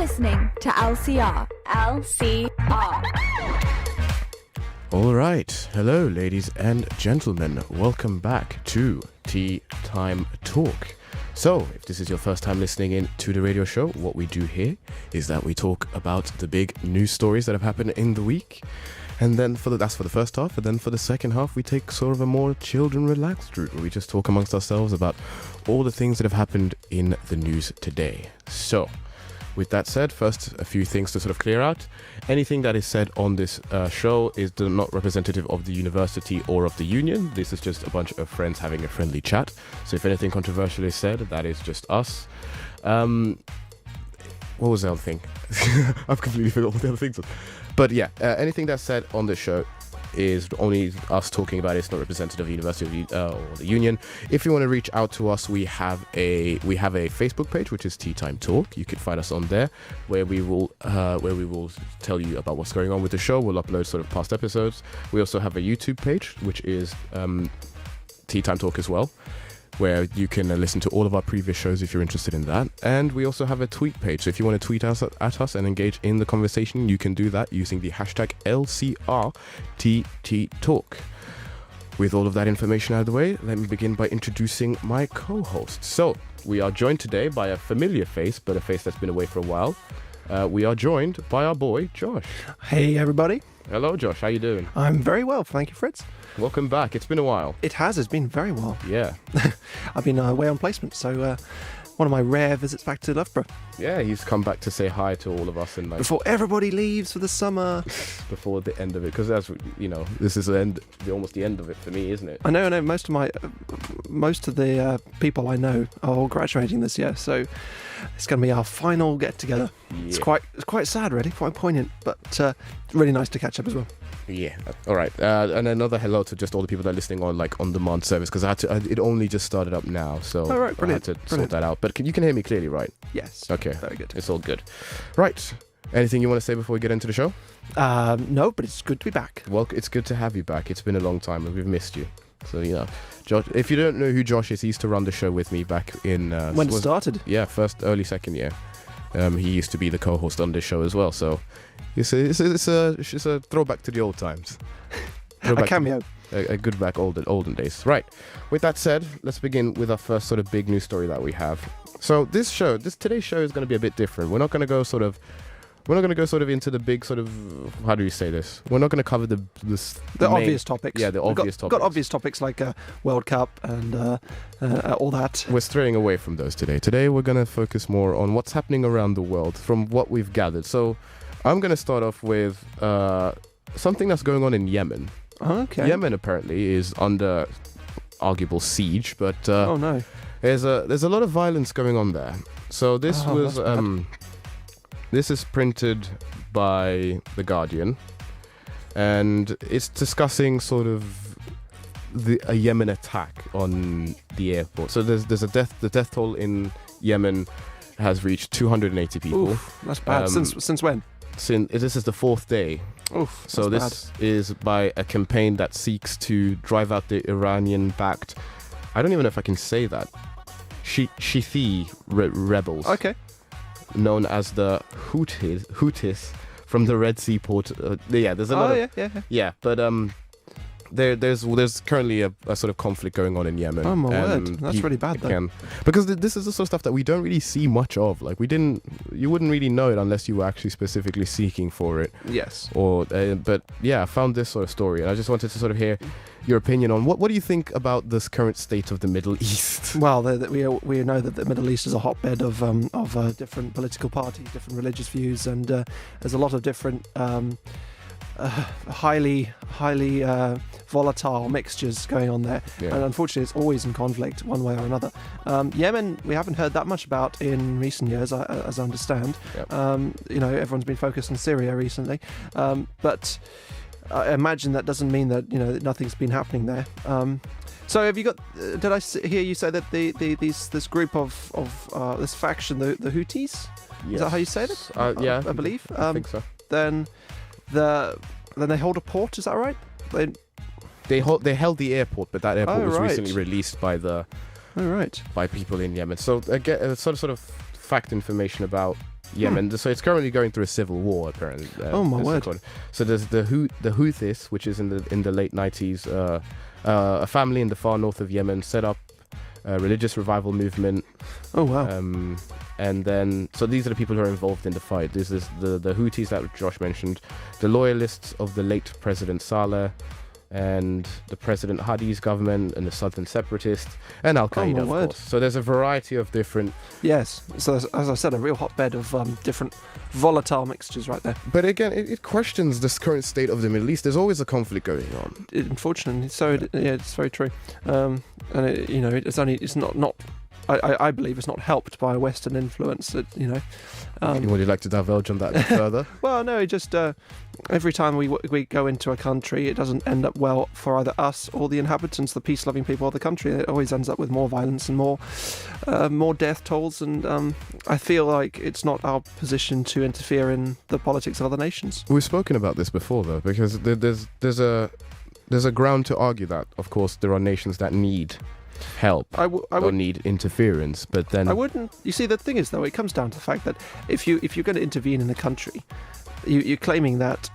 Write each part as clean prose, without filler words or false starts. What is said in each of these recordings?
listening to LCR. LCR. All right. Hello, ladies and gentlemen. Welcome back to Tea Time Talk. So, if this is your first time listening in to the radio show, what we do here is that we talk about the big news stories that have happened in the week. And then that's for the first half. And then for the second half, we take sort of a more chilled and relaxed route where we just talk amongst ourselves about all the things that have happened in the news today. So, with that said, first, a few things to sort of clear out. Anything that is said on this show is not representative of the university or of the union. This is just a bunch of friends having a friendly chat. So if anything controversial is said, that is just us. What was the other thing? I've completely forgot what the other things were. But yeah, anything that's said on this show is only us talking about it. It's not representative of the university or the union. If you want to reach out to us, we have a Facebook page, which is Tea Time Talk. You can find us on there, where we will tell you about what's going on with the show. We'll upload sort of past episodes. We also have a YouTube page, which is Tea Time Talk as well, where you can listen to all of our previous shows if you're interested in that. And we also have a tweet page. So if you want to tweet us at us and engage in the conversation, you can do that using the hashtag LCRTTTalk. With all of that information out of the way, let me begin by introducing my co-host. So we are joined today by a familiar face, but a face that's been away for a while. We are joined by our boy, Josh. Hey, everybody. Hello, Josh. How you doing? I'm very well, thank you, Fritz. Welcome back. It's been a while. It's been very well. Yeah. I've been away on placement, so one of my rare visits back to Loughborough. Yeah, he's come back to say hi to all of us. And before everybody leaves for the summer. Before the end of it, because as you know, this is almost the end of it for me, isn't it? I know. Most of the people I know are all graduating this year, so it's going to be our final get-together. Yeah. It's quite sad, really, quite poignant, but really nice to catch up as well. Yeah. All right. And another hello to just all the people that are listening on on-demand service, because it only just started up now, so all right, brilliant. I had to sort that out. But you can hear me clearly, right? Yes. Okay. Very good. It's all good. Right. Anything you want to say before we get into the show? No, but it's good to be back. Well, it's good to have you back. It's been a long time and we've missed you. So, Josh, if you don't know who Josh is, he used to run the show with me back in... when it started? Yeah, early second year. He used to be the co-host on this show as well, so it's a throwback to the old times. A cameo. A good back olden days. Right. With that said, let's begin with our first sort of big news story that we have. So today's show is going to be a bit different. We're not going to go sort of into the big sort of, how do you say this? We're not going to cover the obvious topics. Yeah, the obvious topics. Got obvious topics like World Cup and all that. We're straying away from those today. Today we're going to focus more on what's happening around the world from what we've gathered. So I'm going to start off with something that's going on in Yemen. Okay. Yemen apparently is under arguable siege, but oh no. There's a lot of violence going on there. So this this is printed by The Guardian, and it's discussing sort of a Yemen attack on the airport. So there's the death toll in Yemen has reached 280 people. Oof, that's bad. Since when? This is the fourth day. Oof, so this is by a campaign that seeks to drive out the Iranian-backed, I don't even know if I can say that, Shiithi rebels. Okay. Known as the Houthis from the Red Sea port. There's a lot of... Yeah, but there's currently a sort of conflict going on in Yemen. Oh my word, that's really bad though. Because this is the sort of stuff that we don't really see much of. Like you wouldn't really know it unless you were actually specifically seeking for it. Yes. But yeah, I found this sort of story, and I just wanted to sort of hear your opinion on what do you think about this current state of the Middle East? Well, we know that the Middle East is a hotbed of different political parties, different religious views, and there's a lot of different highly volatile mixtures going on there, and unfortunately it's always in conflict one way or another. Yemen we haven't heard that much about in recent years, as I understand. Yep. Everyone's been focused on Syria recently, but I imagine that doesn't mean that nothing's been happening there. So have you got? Did I hear you say that this group of this faction, the Houthis? Yes. Is that how you say it? Yeah, I believe. I think so. Then they hold a port. Is that right? They held the airport, but that airport was recently released by by people in Yemen. So again, sort of fact information about Yemen. So it's currently going through a civil war, apparently. Oh my word! So there's the Houthis, which is in the late 90s, a family in the far north of Yemen set up a religious revival movement. Oh wow! And then, so these are the people who are involved in the fight. This is the Houthis that Josh mentioned, the loyalists of the late President Saleh, and the President Hadi's government, and the Southern Separatists, and Al-Qaeda, of course. So there's a variety of different... Yes, so as I said, a real hotbed of different volatile mixtures right there. But again, it questions this current state of the Middle East. There's always a conflict going on. Unfortunately, so it's very true. And it's not I believe it's not helped by Western influence. Would you like to divulge on that further? Well, no, just every time we go into a country, it doesn't end up well for either us or the inhabitants, the peace-loving people of the country. It always ends up with more violence and more death tolls. And I feel like it's not our position to interfere in the politics of other nations. We've spoken about this before, though, because there's a ground to argue that, of course, there are nations that need help or need interference, but then I wouldn't. You see, the thing is, though, it comes down to the fact that if you're going to intervene in a country, you're claiming that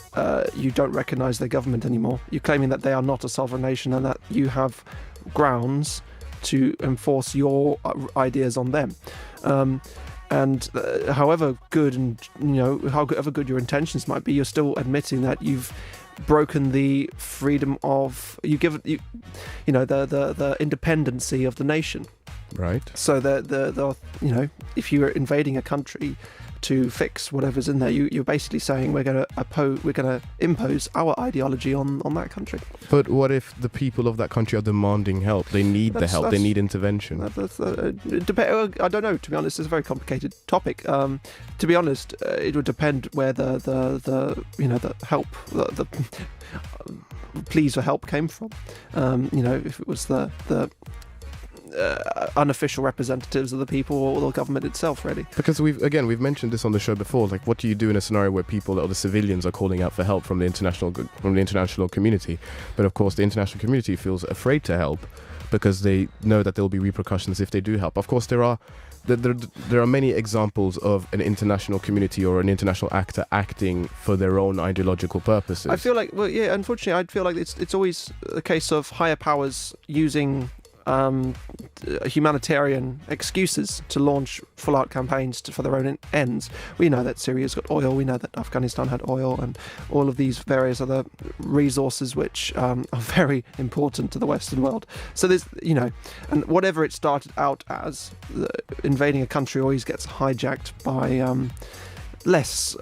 you don't recognise their government anymore. You're claiming that they are not a sovereign nation and that you have grounds to enforce your ideas on them. And however good however good your intentions might be, you're still admitting that you've broken the freedom of the independency of the nation. Right. So if you're invading a country to fix whatever's in there, you're basically saying we're going to impose our ideology on that country. But what if the people of that country are demanding help? They need the help. They need intervention. I don't know. To be honest, it's a very complicated topic. To be honest, it would depend where the help, the pleas for help came from. If it was the unofficial representatives of the people or the government itself, really. Because we've mentioned this on the show before. Like, what do you do in a scenario where people or the civilians are calling out for help from the international community? But of course, the international community feels afraid to help because they know that there will be repercussions if they do help. Of course, there are many examples of an international community or an international actor acting for their own ideological purposes. I feel like, unfortunately, I feel like it's always a case of higher powers using humanitarian excuses to launch full-out campaigns for their own ends. We know that Syria's got oil, we know that Afghanistan had oil, and all of these various other resources which are very important to the Western world. So there's, and whatever it started out as, invading a country always gets hijacked by less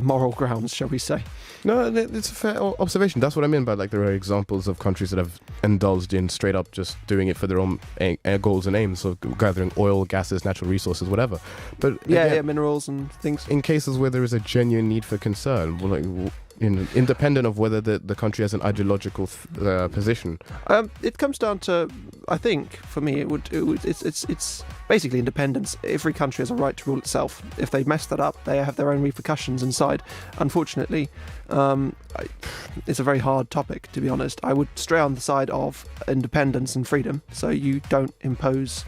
moral grounds, shall we say. No, it's a fair observation. That's what I mean by, like, there are examples of countries that have indulged in straight up just doing it for their own goals and aims, so gathering oil, gases, natural resources, whatever. But again, minerals and things. In cases where there is a genuine need for concern, independent of whether the country has an ideological position. It comes down to, I think, for me, it's basically independence. Every country has a right to rule itself. If they mess that up, they have their own repercussions inside. Unfortunately, it's a very hard topic, to be honest. I would stray on the side of independence and freedom, so you don't impose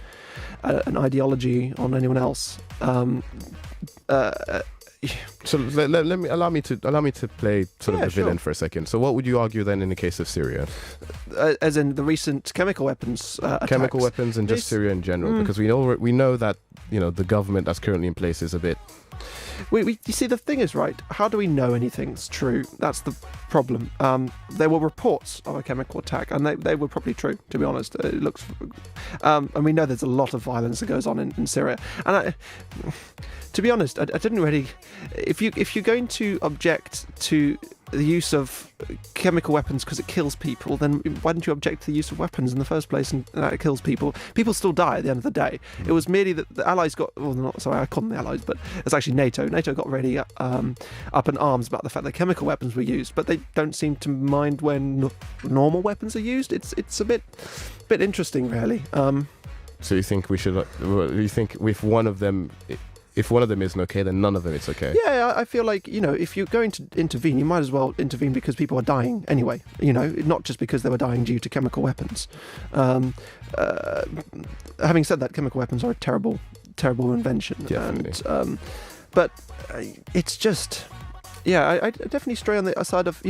an ideology on anyone else. So allow me to play sort of the villain for a second. So what would you argue then in the case of Syria? As in the recent chemical weapons attacks? Chemical weapons and just Syria in general, because we know that the government that's currently in place is a bit... You see, the thing is, right, how do we know anything's true? That's the problem. There were reports of a chemical attack, and they were probably true, to be honest. It looks... and we know there's a lot of violence that goes on in Syria. And to be honest, I didn't really... If you're going to object to the use of chemical weapons because it kills people, then why didn't you object to the use of weapons in the first place and that it kills people? People still die at the end of the day. It was merely that the Allies got... Well, I call them the Allies, but it's actually NATO. NATO got really up in arms about the fact that chemical weapons were used, but they don't seem to mind when normal weapons are used. It's a bit interesting, really. So you think we should... You think if one of them isn't okay, then none of them is okay? Yeah, I feel like, if you're going to intervene, you might as well intervene because people are dying anyway, not just because they were dying due to chemical weapons. Having said that, chemical weapons are a terrible terrible invention. Definitely. And but it's just. Yeah, I definitely stray on the side of,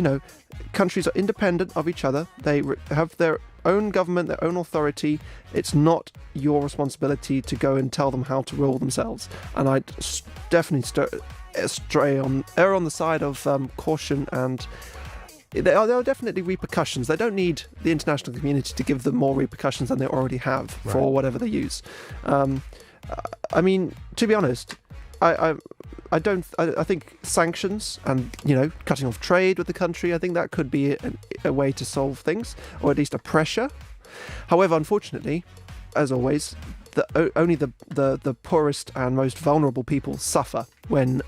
countries are independent of each other. They have their own government, their own authority. It's not your responsibility to go and tell them how to rule themselves. And I definitely err on the side of caution, and there are definitely repercussions. They don't need the international community to give them more repercussions than they already have for whatever they use. I mean, to be honest, I think sanctions and, cutting off trade with the country, I think that could be a way to solve things, or at least a pressure. However, unfortunately, as always, only the poorest and most vulnerable people suffer when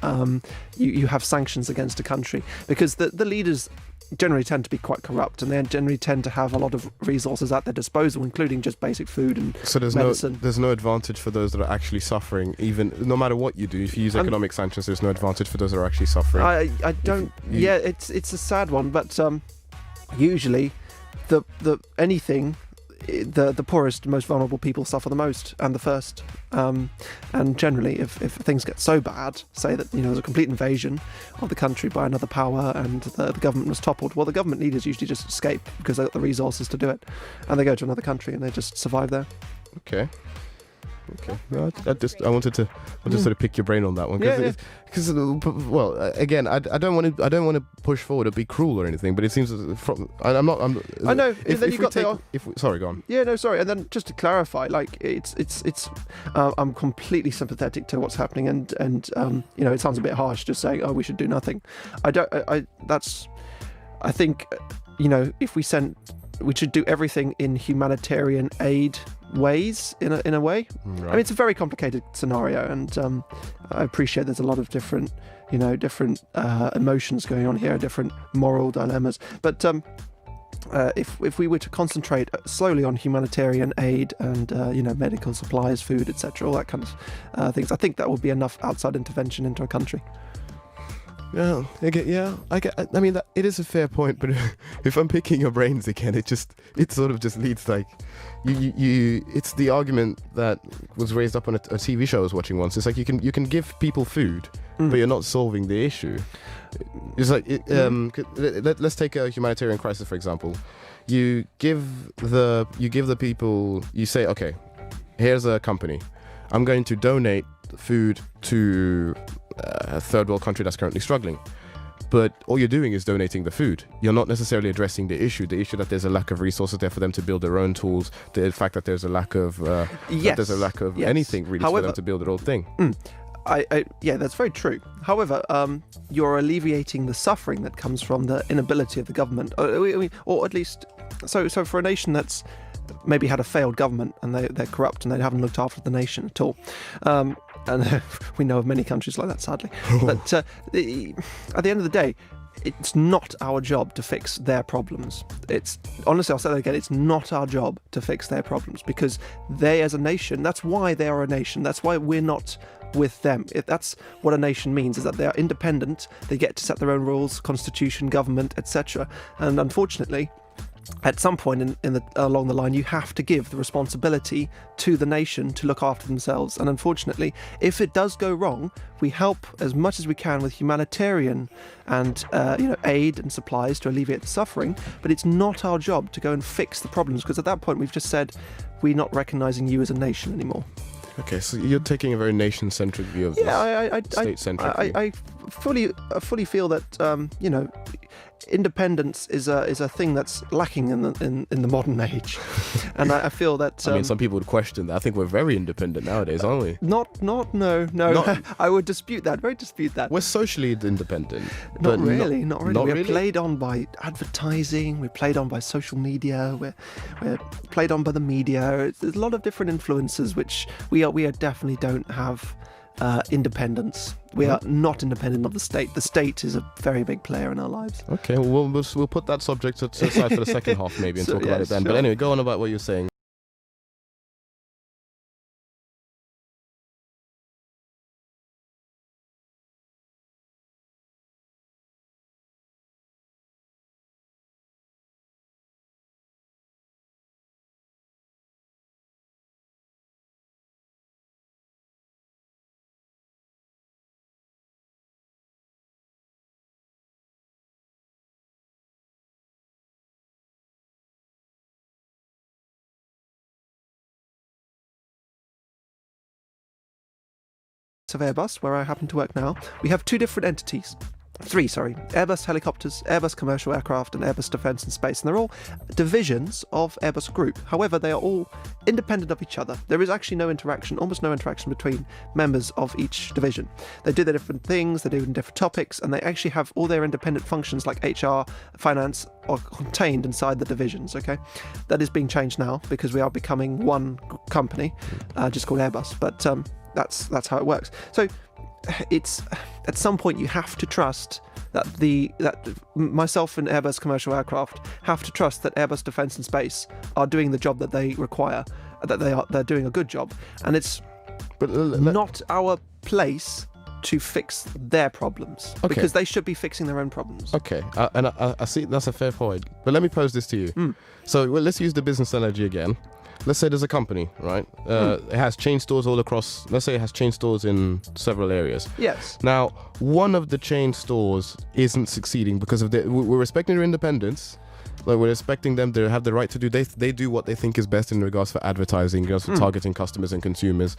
you have sanctions against a country, because the leaders generally tend to be quite corrupt, and they generally tend to have a lot of resources at their disposal, including just basic food and medicine. There's no advantage for those that are actually suffering, even no matter what you do. If you use economic sanctions, there's no advantage for those that are actually suffering. I don't. It's a sad one, but usually the poorest, most vulnerable people suffer the most and the first. And generally, if things get so bad, say that there's a complete invasion of the country by another power and the government was toppled, well, the government leaders usually just escape because they've got the resources to do it, and they go to another country and they just survive there. Okay. No, I wanted to sort of pick your brain on that one, because again, I don't want to push forward or be cruel or anything, but it seems I know. Sorry, go on. Yeah, no, sorry. And then just to clarify, like it's I'm completely sympathetic to what's happening, and it sounds a bit harsh just saying, oh, we should do nothing. I think if we should do everything in humanitarian aid ways, in a way. Right. I mean, it's a very complicated scenario, and I appreciate there's a lot of different emotions going on here, different moral dilemmas. But if we were to concentrate slowly on humanitarian aid and medical supplies, food, etc., all that kind of things, I think that would be enough outside intervention into a country. Yeah, I mean, it is a fair point, but if I'm picking your brains again, it sort of just leads like it's the argument that was raised up on a TV show I was watching once. It's like you can give people food, but you're not solving the issue. It's like let's take a humanitarian crisis, for example. You give the people, you say, okay, here's a company, I'm going to donate food to a third world country that's currently struggling, but all you're doing is donating the food. You're not necessarily addressing the issue that there's a lack of resources there for them to build their own tools, the fact that there's a lack of anything really. However, for them to build their own thing. That's very true. However, you're alleviating the suffering that comes from the inability of the government, or at least so for a nation that's maybe had a failed government and they're corrupt and they haven't looked after the nation at all. And we know of many countries like that, sadly. But at the end of the day, it's not our job to fix their problems. Honestly, I'll say that again, it's not our job to fix their problems, because they, as a nation, that's why they are a nation. That's why we're not with them. That's what a nation means, is that they are independent. They get to set their own rules, constitution, government, etc. And unfortunately, at some point along the line, you have to give the responsibility to the nation to look after themselves. And unfortunately, if it does go wrong, we help as much as we can with humanitarian and aid and supplies to alleviate the suffering. But it's not our job to go and fix the problems, because at that point we've just said we're not recognising you as a nation anymore. Okay, so you're taking a very nation-centric view of this. Yeah, state-centric. I fully feel that independence is a thing that's lacking in the modern age, and I feel that. I mean, some people would question that. I think we're very independent nowadays, aren't we? No. I would dispute that. Very dispute that. We're socially independent. Not really. We're played on by advertising. We're played on by social media. We're played on by the media. There's a lot of different influences which we definitely don't have independence. We are not independent of the state. The state is a very big player in our lives. Okay, well, we'll put that subject aside for the second half maybe and talk about it then. Sure. But anyway, go on about what you're saying. of Airbus, where I happen to work now, we have two different entities. Three, sorry. Airbus Helicopters, Airbus Commercial Aircraft, and Airbus Defence and Space. And they're all divisions of Airbus Group. However, they are all independent of each other. There is actually no interaction, almost no interaction between members of each division. They do their different things, they do different topics, and they actually have all their independent functions like HR, finance, are contained inside the divisions, okay? That is being changed now because we are becoming one company, just called Airbus. But that's how it works. So it's at some point you have to trust that myself and Airbus Commercial Aircraft have to trust that Airbus Defence and Space are doing the job that they require, that they're doing a good job, and it's not our place to fix their problems, because they should be fixing their own problems. Okay, and I see that's a fair point, but let me pose this to you. So let's use the business analogy again. Let's say there's a company, right? It has chain stores all across. Let's say it has chain stores in several areas. Yes. Now, one of the chain stores isn't succeeding because of we're respecting their independence. Like, we're expecting them to have the right to do. They do what they think is best in regards for advertising, regards for targeting customers and consumers.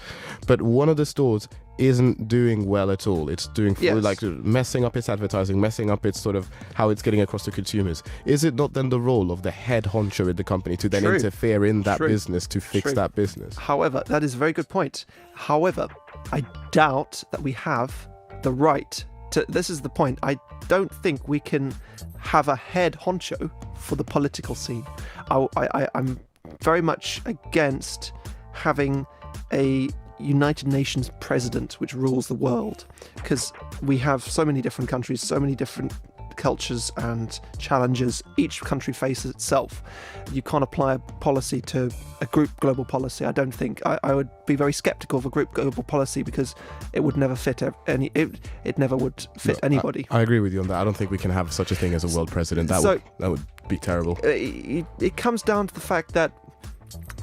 But one of the stores isn't doing well at all. It's doing like messing up its advertising, messing up its sort of how it's getting across to consumers. Is it not then the role of the head honcho in the company to then interfere in that business to fix that business? However, that is a very good point. However, I doubt that we have the right to. This is the point. I don't think we can have a head honcho for the political scene. I'm very much against having a United Nations president which rules the world, because we have so many different countries, so many different cultures and challenges each country faces itself. You can't apply a policy to a group global policy. I don't think. I would be very skeptical of a group global policy because it would never fit it never would fit anybody. I agree with you on that. I don't think we can have such a thing as a world president. That would be terrible. It comes down to the fact that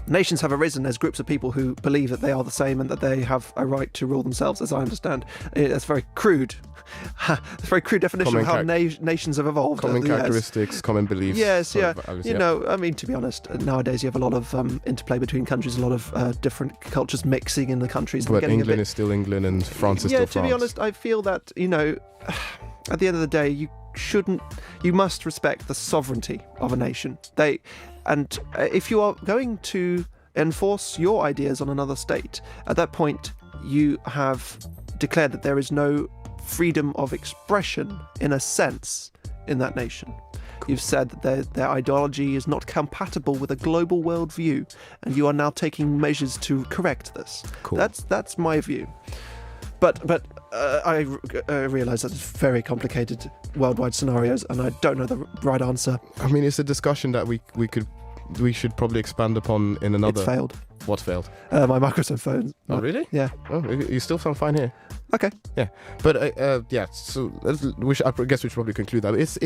nations have arisen as groups of people who believe that they are the same and that they have a right to rule themselves, as I understand. It's very crude. It's a very crude definition of how nations have evolved. Common characteristics, common beliefs. Yes, yeah. You know, I mean, to be honest, nowadays you have a lot of interplay between countries, a lot of different cultures mixing in the countries. But England is still England and France is still France. Yeah, to be honest, I feel that, you know, at the end of the day, you must respect the sovereignty of a nation. And if you are going to enforce your ideas on another state, at that point you have declared that there is no freedom of expression, in a sense, in that nation. Cool. You've said that their ideology is not compatible with a global worldview, and you are now taking measures to correct this. Cool. That's my view. But I realise that it's very complicated worldwide scenarios, and I don't know the right answer. I mean, it's a discussion that we should probably expand upon in another. It's failed. What failed? My microphone phone. Oh, really? Yeah. Oh, you still sound fine here. Okay. Yeah, but yeah. So I guess we should probably conclude that it's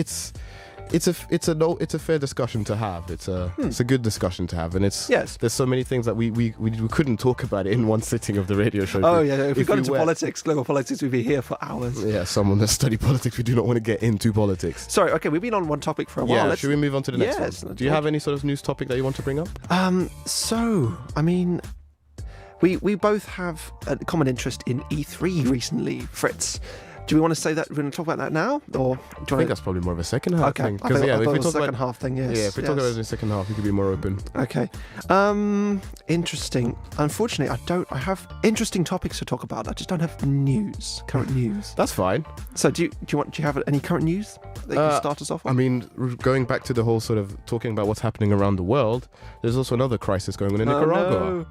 a fair discussion to have. It's a good discussion to have, and there's so many things that we couldn't talk about it in one sitting of the radio show. Oh yeah, if we got into politics, global politics, we'd be here for hours. Yeah, someone that study politics, we do not want to get into politics. Sorry, okay, we've been on one topic for a while. Yeah, should we move on to the next one? Do you have any sort of news topic that you want to bring up? So I mean, we both have a common interest in E3 recently, Fritz. Do we want to say that? We're going to talk about that now, or I think that's probably more of a second half thing. Because if we talk second half thing, yes. Yeah, if we talk about it in the second half, we could be more open. Okay. Interesting. Unfortunately, I have interesting topics to talk about. I just don't have current news. That's fine. So do you have any current news that you can start us off with? I mean, going back to the whole sort of talking about what's happening around the world, there's also another crisis going on in Nicaragua. No.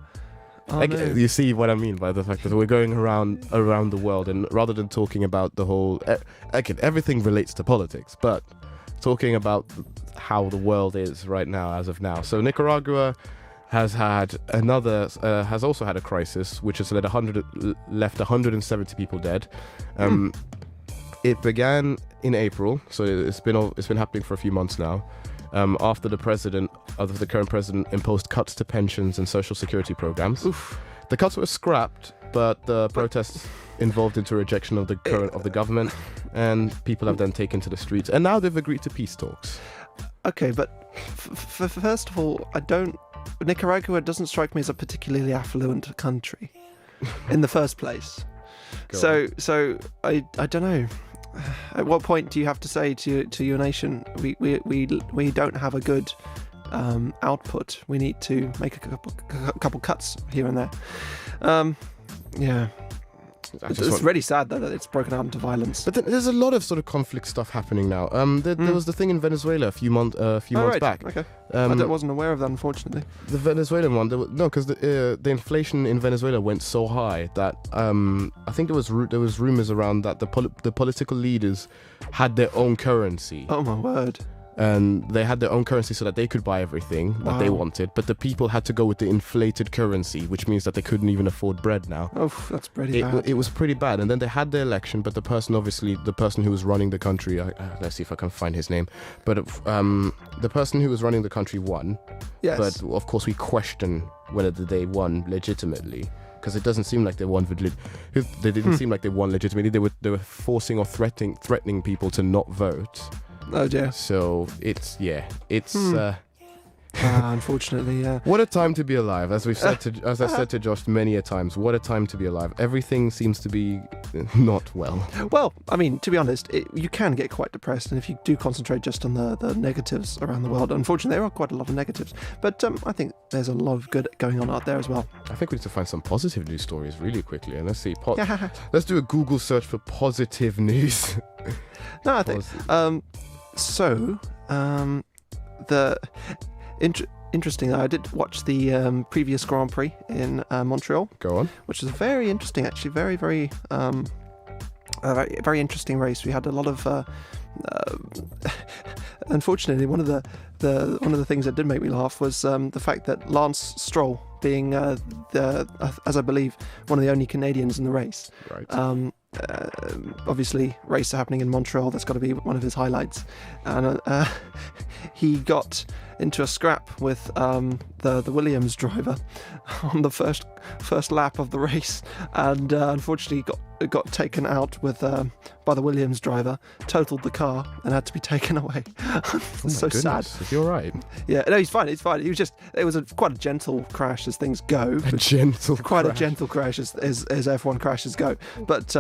You see what I mean by the fact that we're going around the world, and rather than talking about the whole, everything relates to politics, but talking about how the world is right now, as of now. So Nicaragua has also had a crisis, which has left 170 people dead. It began in April, so it's been happening for a few months now. After the current president imposed cuts to pensions and social security programs. Oof. The cuts were scrapped, but the protests involved into rejection of the government, and people have then taken to the streets, and now they've agreed to peace talks. Okay, but first of all, Nicaragua doesn't strike me as a particularly affluent country in the first place. So I don't know. At what point do you have to say to your nation, we don't have a good output. We need to make a couple cuts here and there. Yeah. It's really sad though that it's broken out into violence. But there's a lot of sort of conflict stuff happening now. There was the thing in Venezuela a few months back. Okay. I wasn't aware of that, unfortunately. The Venezuelan one, because the inflation in Venezuela went so high that I think there was rumors around that the political leaders had their own currency. Oh my word. And they had their own currency so that they could buy everything that they wanted, but the people had to go with the inflated currency, which means that they couldn't even afford bread now. Oh, that's pretty bad. It was pretty bad. And then they had the election, but the person who was running the country, let's see if I can find his name, but the person who was running the country won. Yes. But of course we question whether they won legitimately, because it doesn't seem like they won. They didn't seem like they won legitimately. They were forcing or threatening people to not vote. Oh dear. So it's unfortunately, yeah. What a time to be alive, as I said to Josh many a times. What a time to be alive. Everything seems to be not well. Well, I mean, to be honest, you can get quite depressed, and if you do concentrate just on the negatives around the world, unfortunately, there are quite a lot of negatives. But I think there's a lot of good going on out there as well. I think we need to find some positive news stories really quickly, and let's see. Let's do a Google search for positive news. No, I think. Interesting. I did watch the previous Grand Prix in Montreal. Go on. Which was very interesting, actually. Very, very, very interesting race. We had a lot of. Unfortunately, one of the things that did make me laugh was the fact that Lance Stroll, being as I believe one of the only Canadians in the race. Right. Obviously, race happening in Montreal. That's got to be one of his highlights. And he got into a scrap with the Williams driver on the first lap of the race, and unfortunately got taken out with by the Williams driver, totaled the car, and had to be taken away. So sad. Is he all right? Yeah, no, he's fine. It was quite a gentle crash as things go. A gentle crash as F1 crashes go. But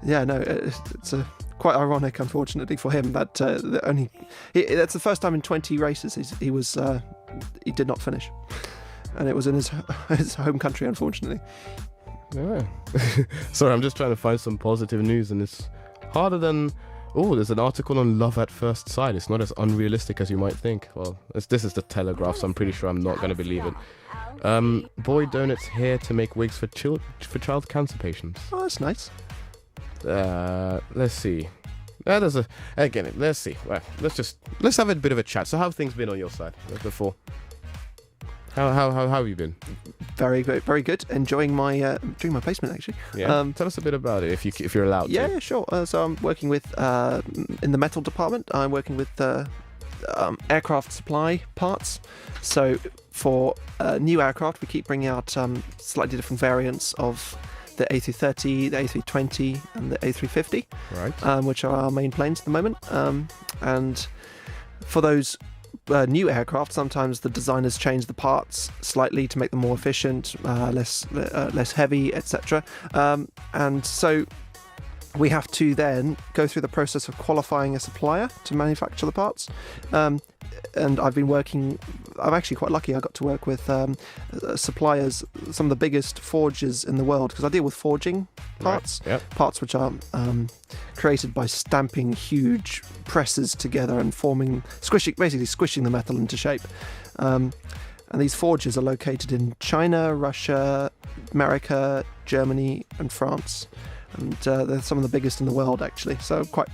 it's quite ironic, unfortunately for him, that that's the first time in 20 races he did not finish, and it was in his home country, unfortunately. Yeah. Sorry, I'm just trying to find some positive news, and it's harder than. Oh, there's an article on love at first sight. It's not as unrealistic as you might think. Well, this is the Telegraph, so I'm pretty sure I'm not going to believe it. Boy donates hair to make wigs for child cancer patients. Oh, that's nice. Let's see. Let's see. Well, let's have a bit of a chat. So, how have things been on your side before? How have you been? Very good, very good. Enjoying my placement, actually. Yeah. Tell us a bit about it, if you're allowed to. Yeah, sure. So I'm working with in the metal department. I'm working with aircraft supply parts. So for new aircraft, we keep bringing out slightly different variants of the A330, the A320, and the A350, right? Which are our main planes at the moment. And for those new aircraft, sometimes the designers change the parts slightly to make them more efficient, less heavy, etc. And so we have to then go through the process of qualifying a supplier to manufacture the parts. And I'm actually quite lucky. I got to work with suppliers, some of the biggest forgers in the world, because I deal with forging parts, right. Yep. Parts which are created by stamping huge presses together and basically squishing the metal into shape. And these forges are located in China, Russia, America, Germany, and France. And they're some of the biggest in the world, actually. So quite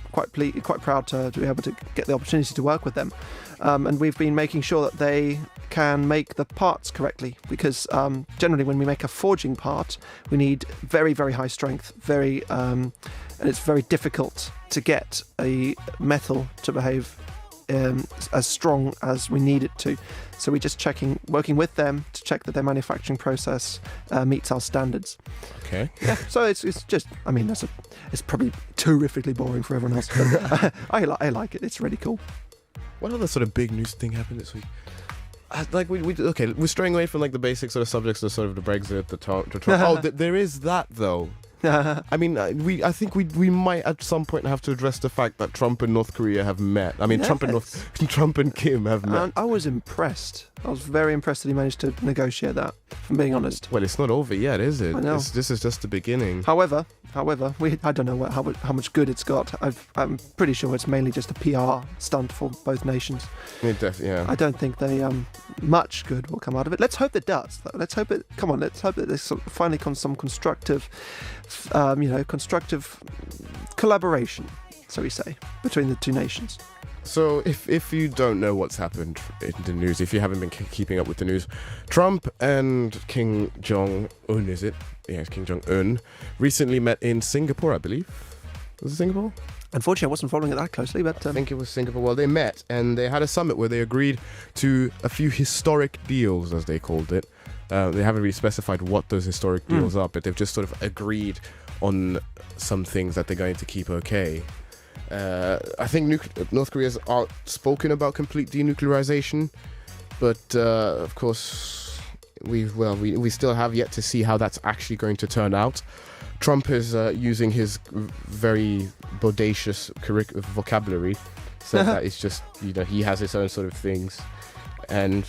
proud to be able to get the opportunity to work with them. And we've been making sure that they can make the parts correctly, because generally when we make a forging part, we need very, very high strength, and it's very difficult to get a metal to behave as strong as we need it to. So we're just working with them to check that their manufacturing process meets our standards. Okay. Yeah. So it's just, I mean, it's probably terrifically boring for everyone else, but I like it. It's really cool. What other sort of big news thing happened this week? We're straying away from like the basic sort of subjects, the sort of the Brexit, the Trump. There is that though. I mean, I think we might at some point have to address the fact that Trump and North Korea have met. I mean, Trump and Kim have met. And I was impressed. I was very impressed that he managed to negotiate that, if I'm being honest. Well, it's not over yet, is it? I know. This is just the beginning. However, I don't know how much good it's got. I'm pretty sure it's mainly just a PR stunt for both nations. Yeah. I don't think they much good will come out of it. Let's hope it does, though. Let's hope that there's finally some constructive, constructive collaboration, so we say, between the two nations. So if you don't know what's happened in the news, if you haven't been keeping up with the news, Trump and Kim Jong-un, is it? Yes, Kim Jong-un recently met in Singapore, I believe. Was it Singapore? Unfortunately, I wasn't following it that closely, but... I think it was Singapore. Well, they met and they had a summit where they agreed to a few historic deals, as they called it. They haven't really specified what those historic deals are, but they've just sort of agreed on some things that they're going to keep okay. I think North Korea's outspoken about complete denuclearization, but of course we still have yet to see how that's actually going to turn out. Trump is using his very bodacious vocabulary, so that it's just, he has his own sort of things, and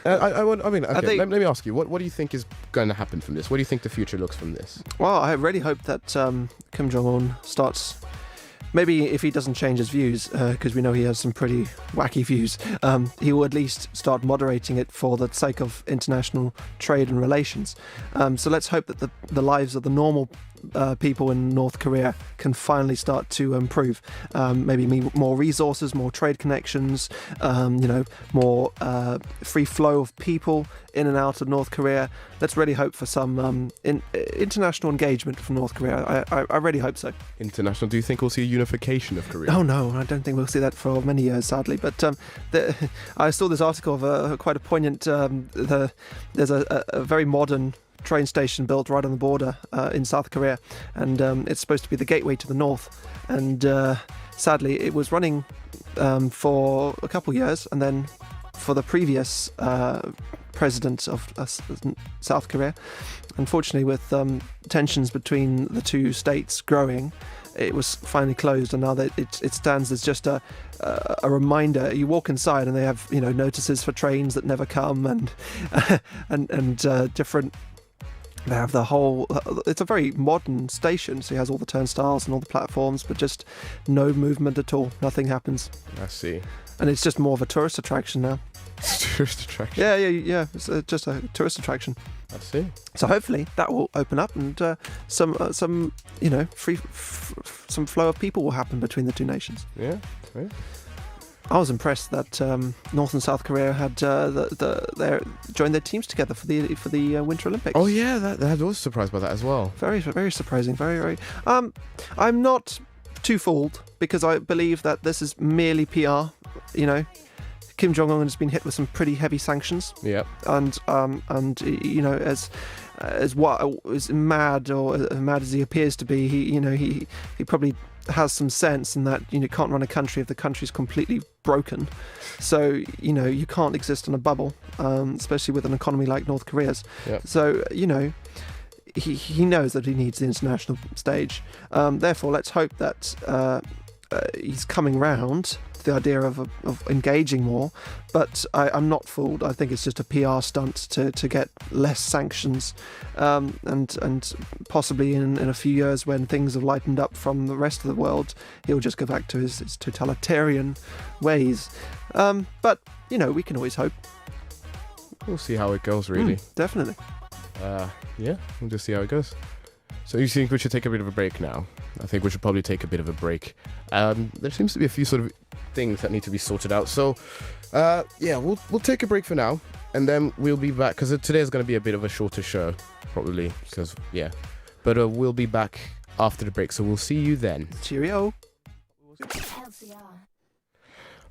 let me ask you, what do you think is going to happen from this? What do you think the future looks from this? Well, I really hope that Kim Jong-un starts... Maybe if he doesn't change his views, because we know he has some pretty wacky views, he will at least start moderating it for the sake of international trade and relations. So let's hope that the lives of the normal people in North Korea can finally start to improve. Maybe more resources, more trade connections, more free flow of people in and out of North Korea. Let's really hope for some international engagement from North Korea. I really hope so. International? Do you think we'll see a unification of Korea? Oh no, I don't think we'll see that for many years, sadly. But I saw this article of quite a poignant. There's a very modern train station built right on the border in South Korea, and it's supposed to be the gateway to the north. And sadly, it was running for a couple years, and then for the previous president of South Korea, unfortunately, with tensions between the two states growing, it was finally closed, and now that it stands as just a reminder. You walk inside, and they have notices for trains that never come, and different. They have the whole... It's a very modern station, so he has all the turnstiles and all the platforms, but just no movement at all. Nothing happens. I see. And it's just more of a tourist attraction now. Tourist attraction? Yeah. It's just a tourist attraction. I see. So hopefully that will open up, and some flow of people will happen between the two nations. Yeah. Okay. I was impressed that North and South Korea had joined their teams together for the Winter Olympics. Oh yeah, that was surprised by that as well. Very, very surprising. Very, very. I'm not too fooled, because I believe that this is merely PR. Kim Jong-un has been hit with some pretty heavy sanctions. Yeah. And as mad as he appears to be, he probably has some sense in that you can't run a country if the country's completely broken. So you can't exist in a bubble, especially with an economy like North Korea's. Yep. So he knows that he needs the international stage. Therefore, let's hope that he's coming round to the idea of engaging more. But I'm not fooled. I think it's just a PR stunt to get less sanctions, and possibly in a few years, when things have lightened up from the rest of the world, he'll just go back to his totalitarian ways. But we can always hope. We'll see how it goes, really. Definitely. Yeah, we'll just see how it goes. So you think we should take a bit of a break now? I think we should probably take a bit of a break. There seems to be a few sort of things that need to be sorted out. So, we'll take a break for now, and then we'll be back, because today is going to be a bit of a shorter show, probably, because, But we'll be back after the break, so we'll see you then. Cheerio.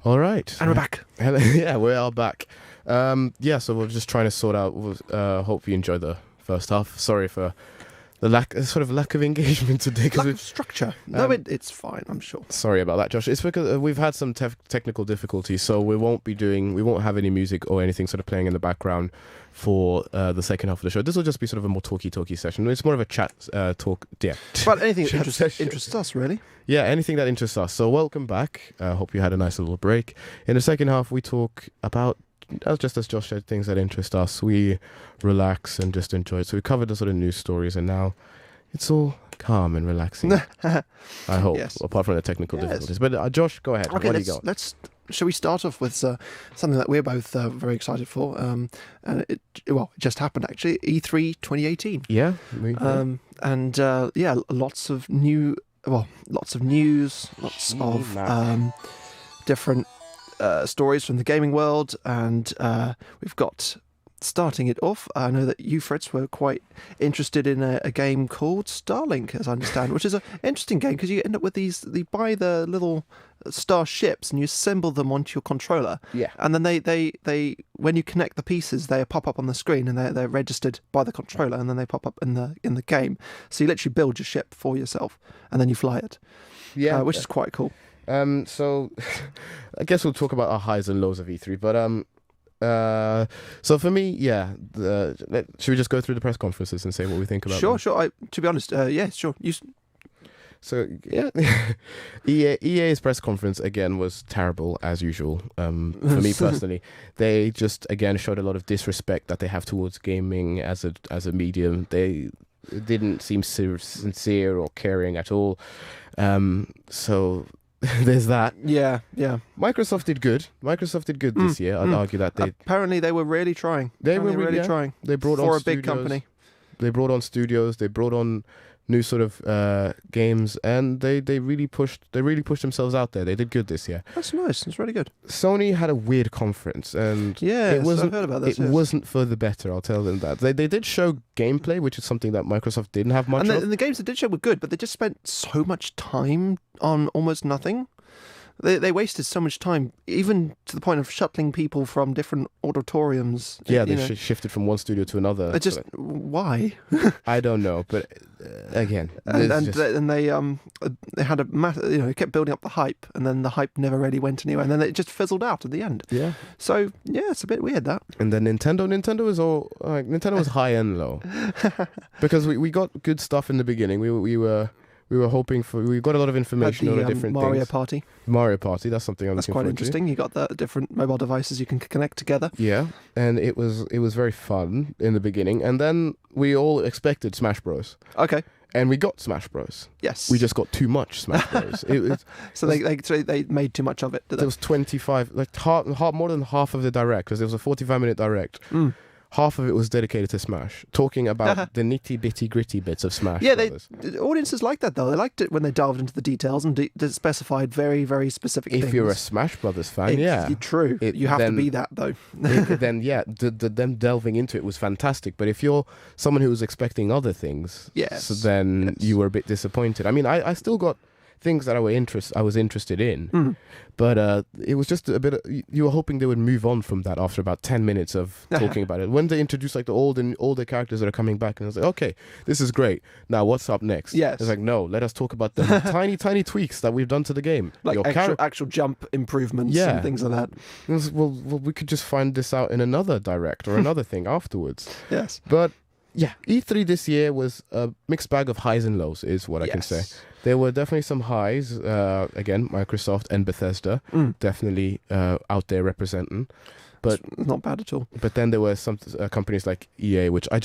All right. And we're back. Yeah, we are back. So we're just trying to sort out. Hope you enjoyed the first half. Sorry for lack of engagement today. Lack of structure. No, it's fine, I'm sure. Sorry about that, Josh. It's because we've had some technical difficulties, so we won't have any music or anything sort of playing in the background for the second half of the show. This will just be sort of a more talky session. It's more of a chat talk. Yeah. But anything that interests us, really. Yeah, anything that interests us. So welcome back. I hope you had a nice little break. In the second half, we talk about, just as Josh said, things that interest us. We relax and just enjoy it. So we covered the sort of news stories, and now it's all calm and relaxing. I hope, yes. Apart from the technical difficulties. But Josh, go ahead. Okay, what do you got? Shall we start off with something that we're both very excited for? And it just happened actually. E3 2018. Yeah. Lots of news, lots of different stories from the gaming world, and we've got, starting it off, I know that you, Fritz, were quite interested in a game called Starlink, as I understand, which is an interesting game because you end up with you buy the little star ships and you assemble them onto your controller. Yeah. And then they when you connect the pieces, they pop up on the screen and they're registered by the controller, and then they pop up in the game. So you literally build your ship for yourself and then you fly it. Yeah. Which is quite cool. So I guess we'll talk about our highs and lows of E3, but so for me, should we just go through the press conferences and say what we think about them? Sure. To be honest, sure. So yeah, EA's press conference again was terrible as usual. For me personally, they just again showed a lot of disrespect that they have towards gaming as a medium. They didn't seem sincere or caring at all. So there's that. Yeah. Microsoft did good. This year. I'd argue that apparently they were really trying. They were really trying. They brought on for a studios, big company. They brought on studios. They brought on new sort of games, and they really pushed themselves out there. They did good this year. That's nice. That's really good. Sony had a weird conference, and I've heard about this. It wasn't for the better. I'll tell them that. They did show gameplay, which is something that Microsoft didn't have much of. And the games they did show were good, but they just spent so much time on almost nothing. They wasted so much time, even to the point of shuttling people from different auditoriums. Yeah, they shifted from one studio to another. Why? I don't know, but again, they had it kept building up the hype, and then the hype never really went anywhere, and then it just fizzled out at the end. Yeah. So it's a bit weird that. And then Nintendo is all Nintendo was high and low because we got good stuff in the beginning. We were hoping for. We got a lot of information on the different Mario things. Party. Mario Party. That's something I'm looking forward to. That's quite interesting. You got the different mobile devices you can connect together. Yeah, and it was very fun in the beginning, and then we all expected Smash Bros. Okay. And we got Smash Bros. Yes. We just got too much Smash Bros. They made too much of it. There was 25, more than half of the direct, because there was a 45-minute direct. Half of it was dedicated to Smash, talking about the nitty-bitty gritty bits of Smash. Yeah, the audiences liked that, though. They liked it when they delved into the details and specified very, very specific things. If you're a Smash Brothers fan, True. You have to be that, though. Them delving into it was fantastic. But if you're someone who was expecting other things, you were a bit disappointed. I mean, I still got things that I was interested in, but it was just a bit. You were hoping they would move on from that after about 10 minutes of talking about it. When they introduced like the older characters that are coming back, and I was like, okay, this is great. Now what's up next? Yes, it's like, no, let us talk about the tiny tweaks that we've done to the game, like actual jump improvements and things like that. Well, we could just find this out in another direct or another thing afterwards. Yes, but yeah, E3 this year was a mixed bag of highs and lows, is what I can say. There were definitely some highs. Again, Microsoft and Bethesda definitely out there representing. But it's not bad at all. But then there were some companies like EA, which I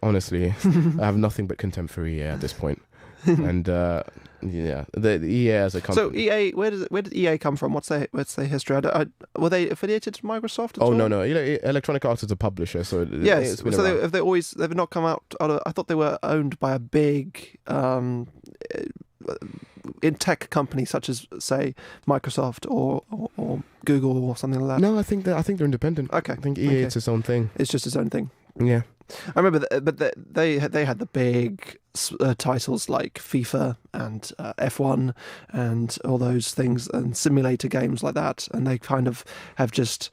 honestly, I have nothing but contempt for EA at this point. And the EA as a company. So EA, where did EA come from? What's their history? Were they affiliated to Microsoft at all? No. Electronic Arts is a publisher, so yes. So they've not come out. I thought they were owned by a big in tech company such as, say, Microsoft or Google or something like that. No, I think they're independent. Okay. I think EA it's its own thing. It's just its own thing. Yeah. I remember, but they had the big titles like FIFA and F1 and all those things and simulator games like that, and they kind of have just,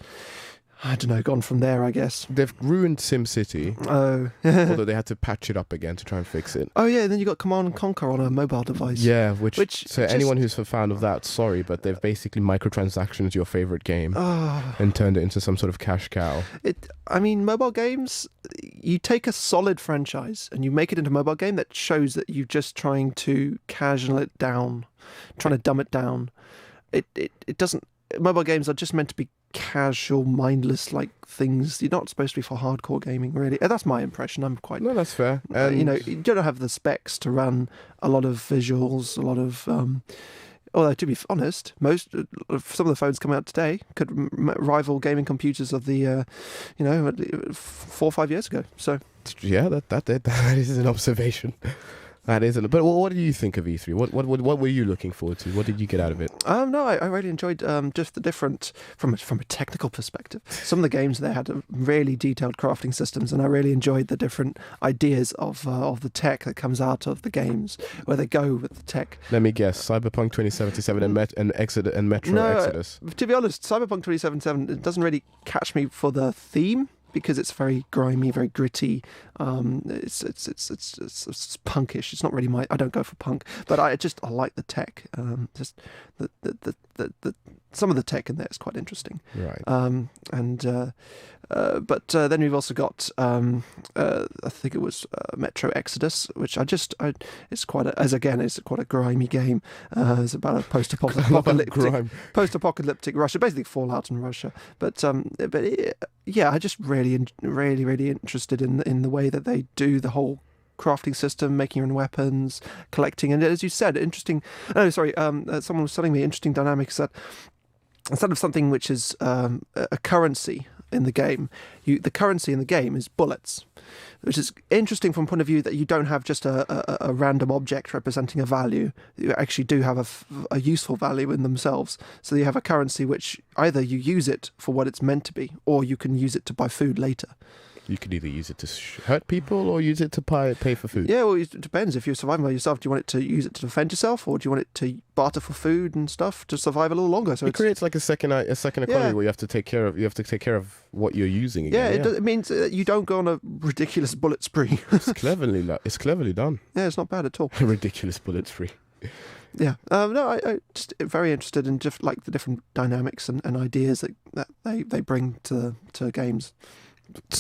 I don't know, gone from there, I guess. They've ruined SimCity, Oh. although they had to patch it up again to try and fix it. Oh, yeah, then you got Command and Conquer on a mobile device. Yeah, which so just- anyone who's a fan of that, sorry, but they've basically microtransactions your favorite game Oh. and turned it into some sort of cash cow. I mean, mobile games, you take a solid franchise and you make it into a mobile game that shows that you're just trying to casual it down, trying to dumb it down. It doesn't... Mobile games are just meant to be casual, mindless like things. You're not supposed to be for hardcore gaming, really. That's my impression. I'm quite... No, that's fair. you know, you don't have the specs to run a lot of visuals, a lot of... although, to be honest, some of the phones coming out today could rival gaming computers of the, 4 or 5 years ago. So yeah, that is an observation. That isn't. But what do you think of E3? What were you looking forward to? What did you get out of it? No, I really enjoyed just the different from a technical perspective. Some of the games there had really detailed crafting systems, and I really enjoyed the different ideas of the tech that comes out of the games, where they go with the tech. Let me guess: Cyberpunk 2077 and Metro Exodus. To be honest, Cyberpunk 2077 it doesn't really catch me for the theme, because it's very grimy, very gritty. It's punkish. It's not really my... I don't go for punk, but I like the tech. Just the some of the tech in there is quite interesting. Right. But then we've also got I think it was Metro Exodus, which it's quite a grimy game. It's about a post-apocalyptic Russia, basically Fallout in Russia. I just really interested in the way that they do the whole crafting system, making your own weapons, collecting, and as you said, interesting. Oh, sorry. Someone was telling me interesting dynamics that instead of something which is a currency in the game, the currency in the game is bullets, which is interesting from the point of view that you don't have just a random object representing a value. You actually do have a useful value in themselves. So you have a currency which either you use it for what it's meant to be, or you can use it to buy food later. You could either use it to hurt people or use it to pay for food. Yeah, well, it depends. If you're surviving by yourself, do you want it to use it to defend yourself, or do you want it to barter for food and stuff to survive a little longer? So it creates like a second economy where you have to take care of what you're using again. It means you don't go on a ridiculous bullet spree. It's cleverly done. Yeah, it's not bad at all. A ridiculous bullet spree. Yeah. I just very interested in just like the different dynamics and ideas that they bring to games.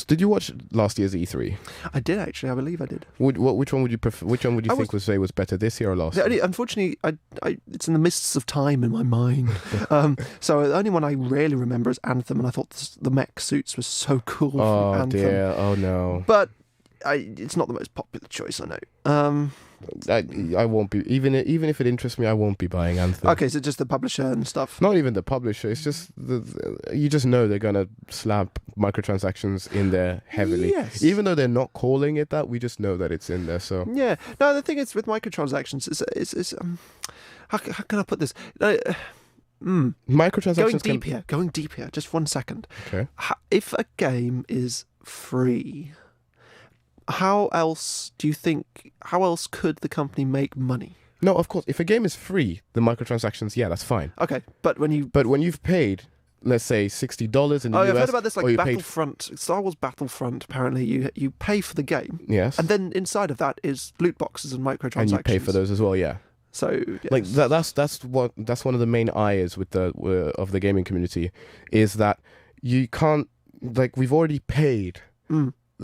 Did you watch last year's E3? I did actually. I believe I did. Which one would you prefer? Which one would you think was better this year or last year? Unfortunately, it's in the mists of time in my mind. So the only one I really remember is Anthem, and I thought the mech suits were so cool. Oh from Anthem. dear! Oh no! But it's not the most popular choice, I know. I won't be even if it interests me. I won't be buying Anthem. Okay, so just the publisher and stuff. Not even the publisher. It's just you just know they're gonna slap microtransactions in there heavily. Yes. Even though they're not calling it that, we just know that it's in there. So yeah. No, the thing is with microtransactions is how can I put this? Microtransactions Going deep here. Just 1 second. Okay. If a game is free, how else could the company make money? No, of course. If a game is free, the microtransactions, yeah, that's fine. Okay, but when you've paid, let's say $60 in the US. I've heard about this, like Battlefront. Star Wars Battlefront. Apparently, you pay for the game. Yes. And then inside of that is loot boxes and microtransactions. And you pay for those as well, yeah. So yes. like that's one of the main ires with of the gaming community is that you can't, like, we've already paid.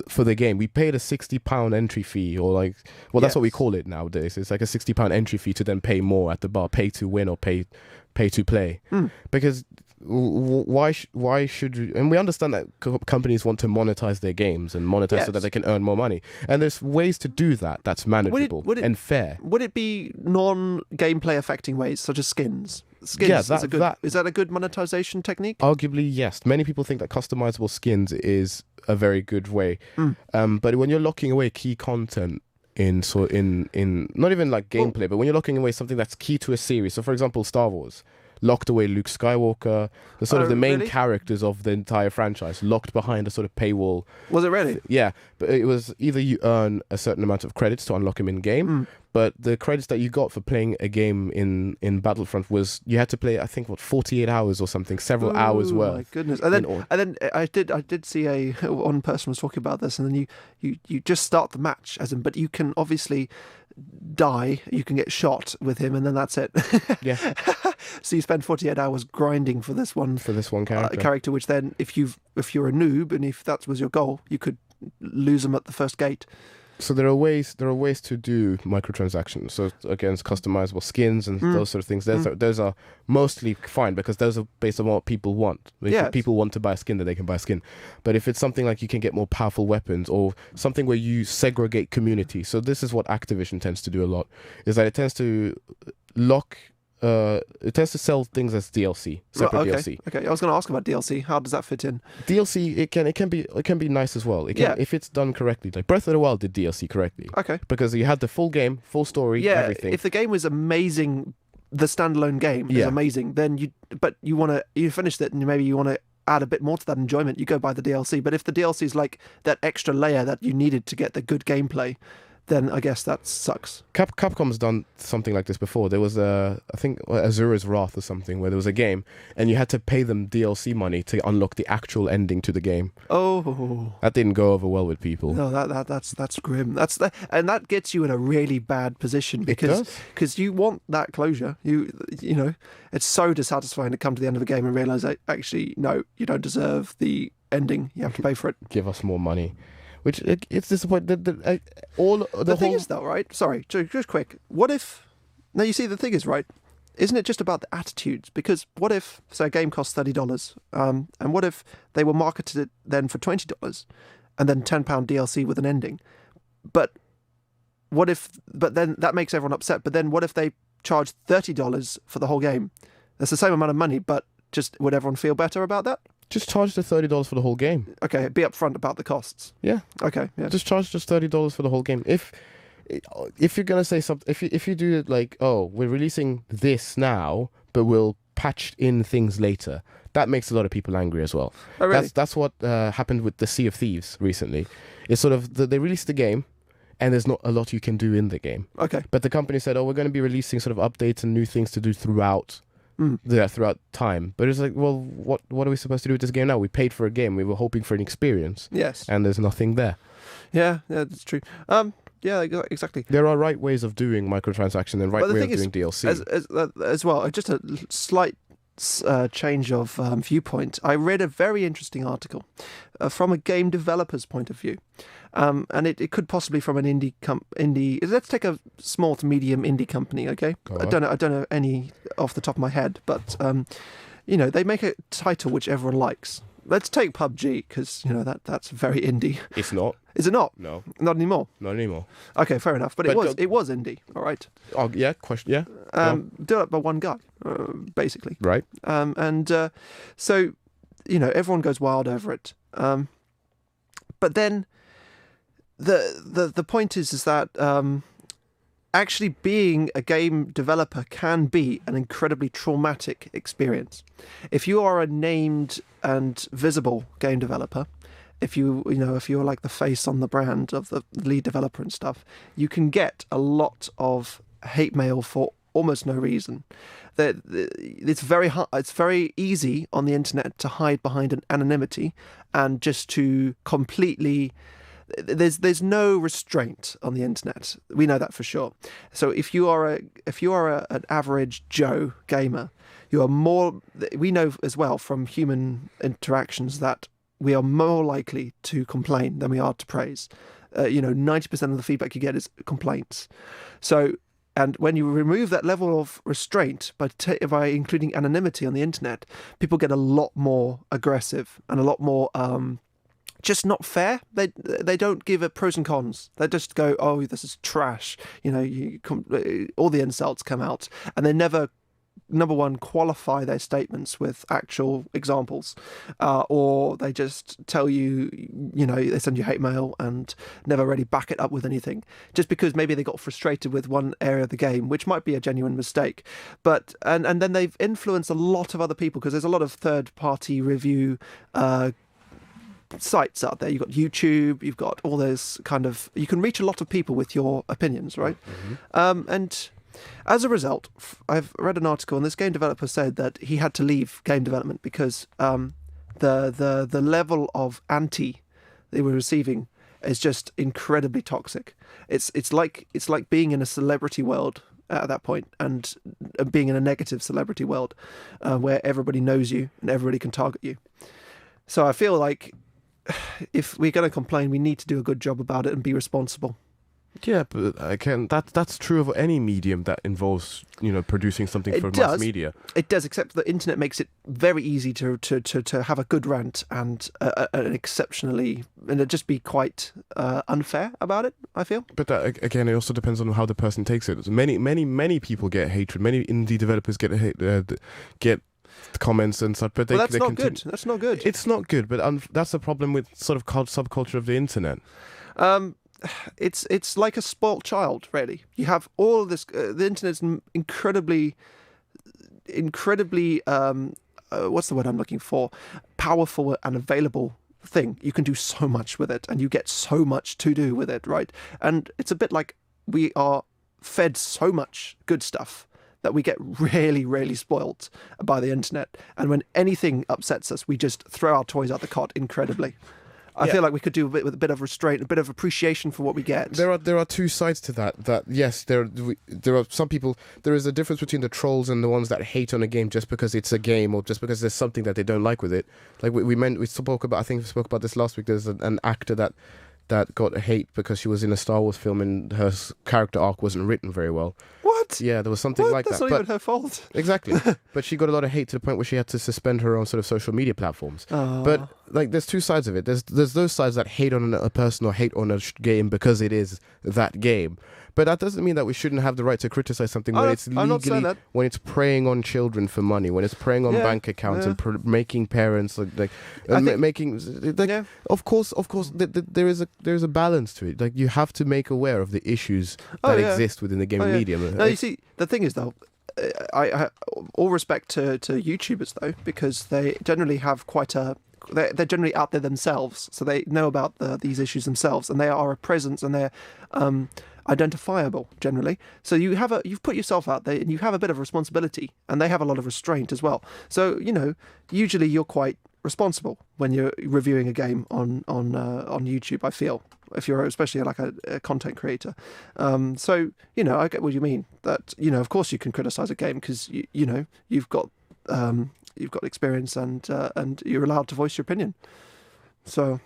For the game, we paid a £60 entry fee, or that's what we call it nowadays. It's like a £60 entry fee to then pay more at the bar, pay to win or pay to play. Because why should you? And we understand that companies want to monetize their games and monetize so that they can earn more money. And there's ways to do that that's manageable and fair. Would it be non-gameplay affecting ways, such as skins? Yeah, is that a good monetization technique? Arguably, yes. Many people think that customizable skins is a very good way. But when you're locking away key content in not even like gameplay, but when you're locking away something that's key to a series. So, for example, Star Wars locked away Luke Skywalker, the main characters of the entire franchise, locked behind a sort of paywall. Was it really? Yeah, but it was either you earn a certain amount of credits to unlock him in game, but the credits that you got for playing a game in Battlefront was you had to play, I think, 48 hours or something, several hours worth. Oh my goodness! And then I did see one person was talking about this, and then you just start the match, but you can obviously die, you can get shot with him, and then that's it. Yeah. So you spend 48 hours grinding for this one character, which then if you're a noob and if that was your goal, you could lose them at the first gate. So there are ways to do microtransactions. So again, it's customizable skins and those sort of things. Those are mostly fine because those are based on what people want. If people want to buy a skin, then they can buy a skin. But if it's something like you can get more powerful weapons or something where you segregate community, so this is what Activision tends to do a lot, is that it tends to it tends to sell things as DLC, separate DLC. Okay, I was going to ask about DLC. How does that fit in? DLC, it can be nice as well. If it's done correctly. Like Breath of the Wild did DLC correctly. Okay. Because you had the full game, full story, everything. If the game was amazing, the standalone game is amazing, then you finished it and maybe you want to add a bit more to that enjoyment, you go buy the DLC. But if the DLC is like that extra layer that you needed to get the good gameplay, then I guess that sucks. Capcom's done something like this before. There was I think Azura's Wrath or something, where there was a game and you had to pay them DLC money to unlock the actual ending to the game. Oh, that didn't go over well with people. No, that's grim. And that gets you in a really bad position because you want that closure. You know, it's so dissatisfying to come to the end of a game and realize that actually no, you don't deserve the ending. You have to pay for it. Give us more money. Which it's disappointing. The thing is, though, right? Sorry, just quick. What if? Now you see, the thing is, right? Isn't it just about the attitudes? Because what if, say, a game costs $30, and what if they were marketed then for $20, and then £10 DLC with an ending? But then that makes everyone upset. But then what if they charge $30 for the whole game? That's the same amount of money, but just would everyone feel better about that? Just charge the $30 for the whole game. Okay, be upfront about the costs. Yeah. Okay. Yeah. Just charge $30 for the whole game. If you're gonna say something, if you do it like, oh, we're releasing this now, but we'll patch in things later, that makes a lot of people angry as well. Oh, really? That's what happened with the Sea of Thieves recently. It's sort of they released the game, and there's not a lot you can do in the game. Okay. But the company said, oh, we're going to be releasing sort of updates and new things to do throughout time. But it's like, well, what are we supposed to do with this game now? We paid for a game. We were hoping for an experience. Yes. And there's nothing there. Yeah, that's true. Yeah, exactly. There are right ways of doing microtransactions and right way of doing DLC. As well, just a slight change of viewpoint. I read a very interesting article from a game developer's point of view. And it could possibly from an indie. Let's take a small to medium indie company, okay? I don't know any off the top of my head, but they make a title which everyone likes. Let's take PUBG because that's very indie. It's not. Is it not? No, not anymore. Not anymore. Okay, fair enough. But it was indie. All right. Oh yeah, question. Yeah. Developed by one guy, basically. Right. So everyone goes wild over it. But then the point is that actually being a game developer can be an incredibly traumatic experience. If you are a named and visible game developer, if you're like the face on the brand of the lead developer and stuff, you can get a lot of hate mail for almost no reason. It's very easy on the internet to hide behind an anonymity and just to completely. There's no restraint on the internet. We know that for sure. So if you are an average Joe gamer, you are more. We know as well from human interactions that we are more likely to complain than we are to praise. 90% of the feedback you get is complaints. So, and when you remove that level of restraint by including anonymity on the internet, people get a lot more aggressive and a lot more. Just not fair. They don't give it pros and cons. They just go, oh, this is trash. All the insults come out, and they never, number one, qualify their statements with actual examples, or they just tell you, they send you hate mail and never really back it up with anything, just because maybe they got frustrated with one area of the game, which might be a genuine mistake. But and then they've influenced a lot of other people because there's a lot of third-party review sites out there. You've got YouTube. You've got all those kind of. You can reach a lot of people with your opinions, right? And as a result, I've read an article, and this game developer said that he had to leave game development because the level of anti they were receiving is just incredibly toxic. It's like being in a celebrity world at that point, and being in a negative celebrity world where everybody knows you and everybody can target you. So I feel like if we're going to complain, we need to do a good job about it and be responsible. Yeah, but again, that's true of any medium that involves, producing something for mass media. It does, except the internet makes it very easy to have a good rant and an exceptionally, and it just be quite unfair about it, I feel. But that, again, it also depends on how the person takes it. Many people get hatred. Many indie developers get comments and stuff, but That's not good. That's not good. It's not good, but that's the problem with sort of subculture of the internet. It's like a spoilt child, really. You have all of this. The internet's incredibly, what's the word I'm looking for? Powerful and available thing. You can do so much with it, and you get so much to do with it, right? And it's a bit like we are fed so much good stuff that we get really, really spoilt by the internet. And when anything upsets us, we just throw our toys out the cot incredibly. I feel like we could do with a bit of restraint, a bit of appreciation for what we get. There are two sides to that. That yes, there are some people. There is a difference between the trolls and the ones that hate on a game just because it's a game or just because there's something that they don't like with it. Like we spoke about. I think we spoke about this last week. There's an actor that got hate because she was in a Star Wars film and her character arc wasn't written very well. What? Yeah, there was something like That's that. That's not even her fault. Exactly. But she got a lot of hate to the point where she had to suspend her own sort of social media platforms. But like, there's two sides of it. There's those sides that hate on a person or hate on a game because it is that game. But that doesn't mean that we shouldn't have the right to criticize something when it's legally, when it's preying on children for money, when it's preying on bank accounts and making parents Of course, there is a balance to it. Like, you have to make aware of the issues that exist within the gaming medium. No, you see, the thing is though, I all respect to YouTubers though, because they generally have they're generally out there themselves, so they know about these issues themselves, and they are a presence, and they're identifiable generally. So you've put yourself out there, and you have a bit of responsibility, and they have a lot of restraint as well. So usually you're quite responsible when you're reviewing a game on YouTube, I feel, if you're especially like a content creator. So I get what you mean, that of course you can criticize a game because you've got experience and you're allowed to voice your opinion. So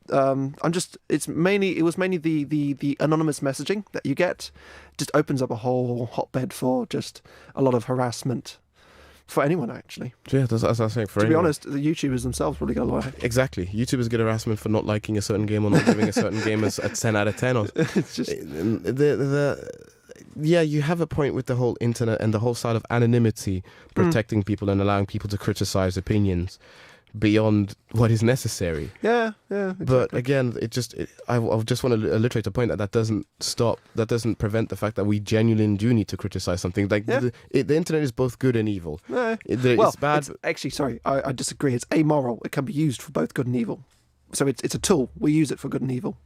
it was mainly the anonymous messaging that you get just opens up a whole hotbed for just a lot of harassment for anyone, actually. Yeah, that's what I was saying. To be honest, the YouTubers themselves probably get a lot. Exactly. YouTubers get harassment for not liking a certain game or not giving a certain game a 10 out of 10. It's just yeah, you have a point with the whole internet and the whole side of anonymity, protecting people and allowing people to criticize opinions beyond what is necessary. Yeah, exactly. But again, I just want to alliterate a point that doesn't prevent the fact that we genuinely do need to criticize something. Like the internet is both good and evil. It's bad. Actually, sorry, I disagree. It's amoral. It can be used for both good and evil. So it's a tool. We use it for good and evil.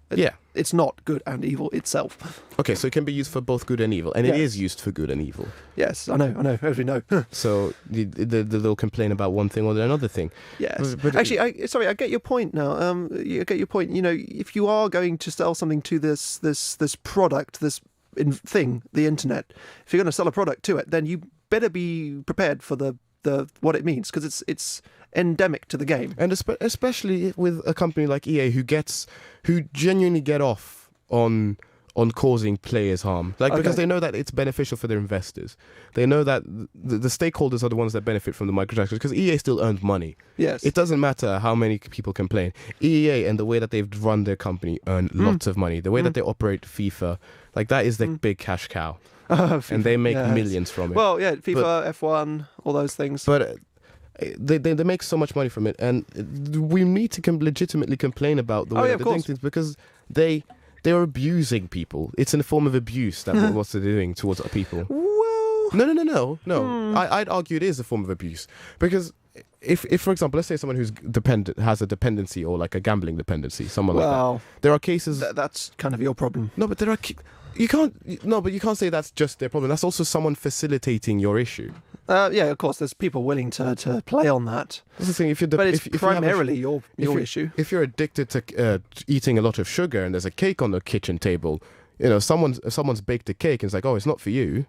It's not good and evil itself. Okay, so it can be used for both good and evil, and it is used for good and evil. Yes, I know, as we know. So they'll complain about one thing or another thing. Yes. But actually, I get your point now. I get your point. If you are going to sell something to this product, this thing, the internet, if you're going to sell a product to it, then you better be prepared for the what it means, because it's endemic to the game, and especially with a company like EA who genuinely get off on causing players harm, because they know that it's beneficial for their investors. They know that the stakeholders are the ones that benefit from the microtransactions, because EA still earns money. Yes, it doesn't matter how many people complain. EA and the way that they've run their company earn lots of money. The way that they operate FIFA, like, that is their big cash cow. And they make millions from it. Well, yeah, FIFA, F1, all those things. But they make so much money from it, and we need to legitimately complain about the way they're doing things, because they're abusing people. It's in a form of abuse that what they're doing towards people. Well, No. I'd argue it is a form of abuse, because if for example, let's say someone who's dependent has a dependency or like a gambling dependency, someone like that. There are cases. That's kind of your problem. No, but there are. You can't. No, but you can't say that's just their problem. That's also someone facilitating your issue. Yeah, of course. There's people willing to play on that. That's the thing. But it's primarily your issue. If you're addicted to eating a lot of sugar and there's a cake on the kitchen table, someone's baked a cake and it's like, oh, it's not for you.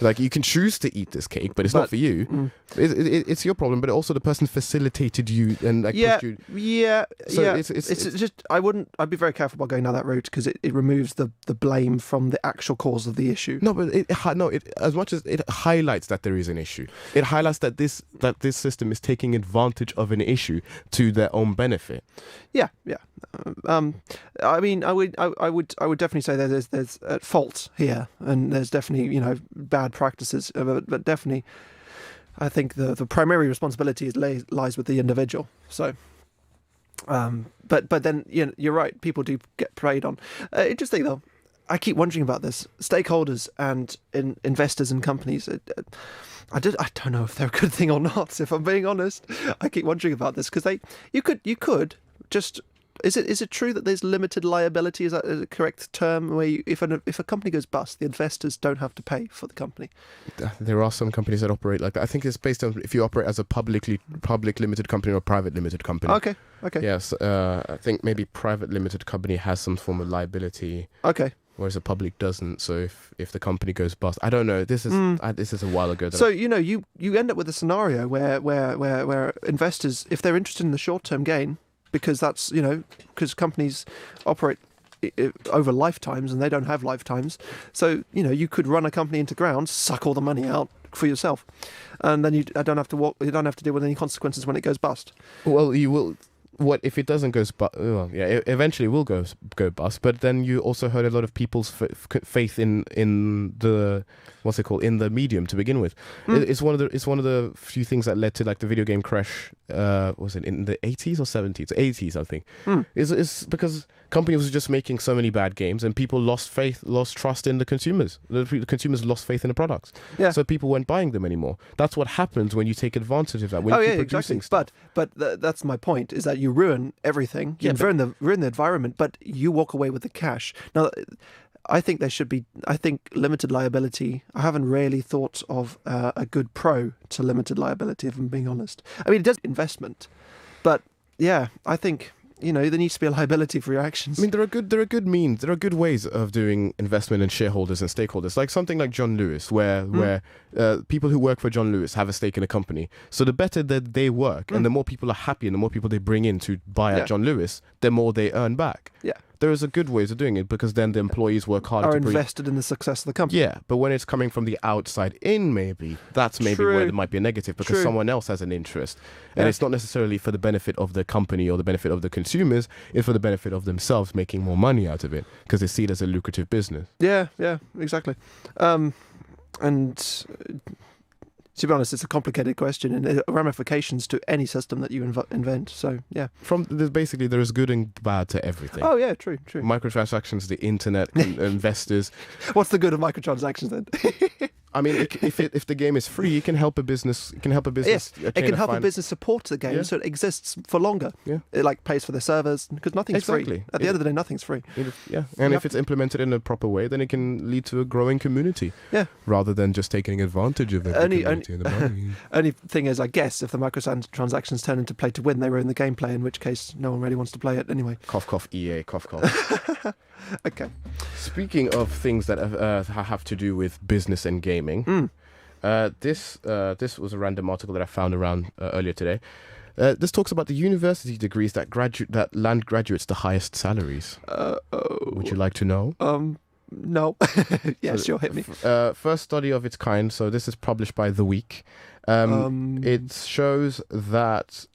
Like, you can choose to eat this cake, but it's not for you. It's your problem, but also the person facilitated you and pushed you. It's just I'd be very careful about going down that route because it removes the blame from the actual cause of the issue. No, but as much as it highlights that there is an issue, it highlights that this system is taking advantage of an issue to their own benefit. Yeah. I mean, I would definitely say that there's at fault here, and there's definitely bad practices, but definitely, I think the primary responsibility lies with the individual. So, but then you're right. People do get preyed on. Interesting though. I keep wondering about this. Stakeholders and investors and companies. I don't know if they're a good thing or not. If I'm being honest, I keep wondering about this because you could just. Is it true that there's limited liability? Is that a correct term? Where if a company goes bust, the investors don't have to pay for the company. There are some companies that operate like that. I think it's based on if you operate as a public limited company or a private limited company. Okay. Yes, I think maybe private limited company has some form of liability. Okay. Whereas a public doesn't. So if the company goes bust, I don't know. This is a while ago. So you end up with a scenario where investors, if they're interested in the short term gain. Because that's, because companies operate over lifetimes and they don't have lifetimes. So, you could run a company into ground, suck all the money out for yourself. And then you don't have to deal with any consequences when it goes bust. Well, you will. What if it doesn't go bust? Well, yeah, it eventually will go bust. But then you also hurt a lot of people's faith in the in the medium to begin with. It's one of the few things that led to like the video game crash. Was it in the 80s or 70s? 80s, I think. It's because companies were just making so many bad games, and people lost trust in the consumers. The consumers lost faith in the products. Yeah. So people weren't buying them anymore. That's what happens when you take advantage of that. When you keep producing stuff. But that's my point. Is that you ruin everything. You ruin the environment, but you walk away with the cash. Now, I think there should be. I think limited liability. I haven't really thought of a good pro to limited liability, if I'm being honest. I mean, it does investment, but yeah, I think there needs to be a liability for your actions. I mean, there are good means. There are good ways of doing investment in shareholders and stakeholders. Like something like John Lewis, where people who work for John Lewis have a stake in a company. So the better that they work, and the more people are happy, and the more people they bring in to buy at John Lewis, the more they earn back. Yeah. There is a good ways of doing it because then the employees work harder. Are invested in the success of the company. Yeah, but when it's coming from the outside in, that's where there might be a negative because someone else has an interest, and it's not necessarily for the benefit of the company or the benefit of the consumers. It's for the benefit of themselves making more money out of it because they see it as a lucrative business. Yeah, exactly. And to be honest, it's a complicated question and ramifications to any system that you invent. So, yeah. There is good and bad to everything. Oh, yeah, true. Microtransactions, the internet, investors. What's the good of microtransactions then? I mean, if the game is free, it can help a business. Yes, it can help a business support the game so it exists for longer. Yeah, it pays for the servers because nothing's free. At the end of the day, nothing's free. If it's implemented in a proper way, then it can lead to a growing community. Yeah, rather than just taking advantage of it. Only thing is, I guess, if the microtransactions turn into play to win, they ruin the gameplay. In which case, no one really wants to play it anyway. Cough, cough, EA, cough, cough. Okay. Speaking of things that have to do with business and gaming, this was a random article that I found around earlier today. This talks about the university degrees that land graduates the highest salaries. Would you like to know? No. Yeah, sure, hit me. First study of its kind. So this is published by The Week. It shows that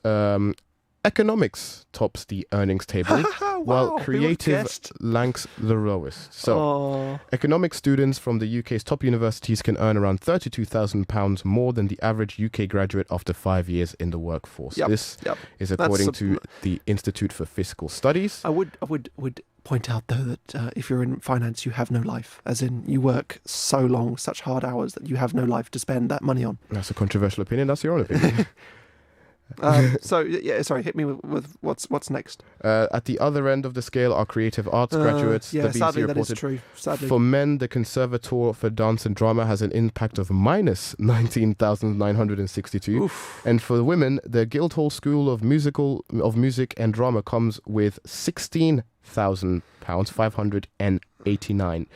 economics tops the earnings table, while creative ranks the lowest. So, economics students from the UK's top universities can earn around £32,000 more than the average UK graduate after 5 years in the workforce. This is according to the Institute for Fiscal Studies. I would point out, though, that if you're in finance, you have no life. As in, you work so long, such hard hours, that you have no life to spend that money on. That's a controversial opinion. That's your own opinion. So yeah, sorry, hit me with what's next. At the other end of the scale are creative arts graduates. Yeah, the BBC sadly that is reported, true. Sadly. for men, the Conservatoire for Dance and Drama has an impact of minus 19,962. Oof. And for women, the Guildhall School of Music and Drama comes with £16,000, 589.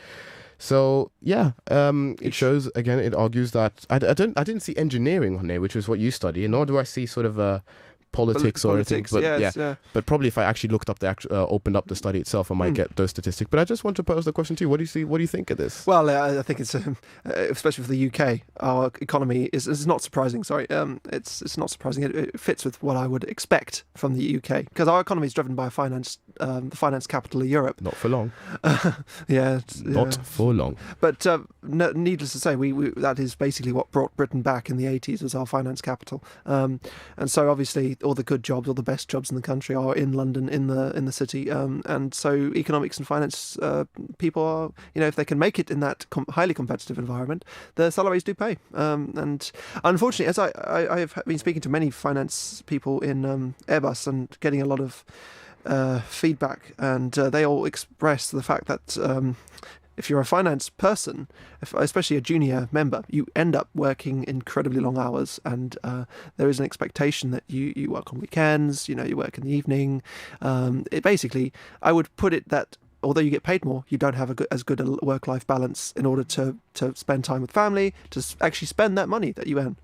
So yeah, it shows again. It argues that I didn't see engineering on there, which is what you study, nor do I see sort of politics or anything. But yeah. but probably if I actually looked up opened up the study itself, I might get those statistics. But I just want to pose the question to you: what do you see? What do you think of this? Well, I think it's especially for the UK, our economy is not surprising. Sorry, it's not surprising. It fits with what I would expect from the UK because our economy is driven by the finance capital of Europe. Not for long. Not for long. But needless to say, we that is basically what brought Britain back in the 80s was our finance capital. And so obviously all the good jobs, all the best jobs in the country are in London, in the city. And so economics and finance people are, if they can make it in that highly competitive environment, the salaries do pay. And unfortunately, as I have been speaking to many finance people in Airbus and getting a lot of feedback, and they all express the fact that if you're a finance person, especially a junior member, you end up working incredibly long hours, and there is an expectation that you work on weekends, you work in the evening. Basically, I would put it that although you get paid more, you don't have as good a work-life balance in order to spend time with family, to actually spend that money that you earn.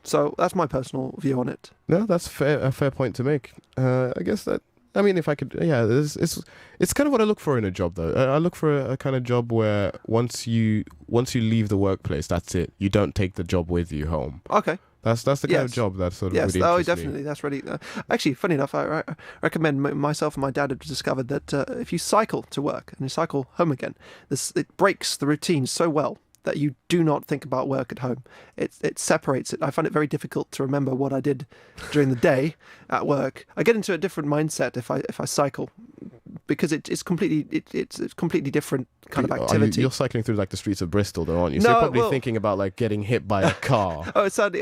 So that's my personal view on it. No, that's a fair point to make. I guess that. I mean, if I could, it's kind of what I look for in a job, though. I look for a kind of job where once you leave the workplace, that's it. You don't take the job with you home. Okay. That's the kind of job that sort of would interest definitely. me. That's really actually funny enough. I recommend myself and my dad have discovered that if you cycle to work and you cycle home again, it breaks the routine so well that you do not think about work at home. It separates it. I find it very difficult to remember what I did during the day at work. I get into a different mindset if I cycle, because it's completely different kind of activity. You're cycling through like the streets of Bristol, though, aren't you? No, so you're probably thinking about like getting hit by a car. Sadly,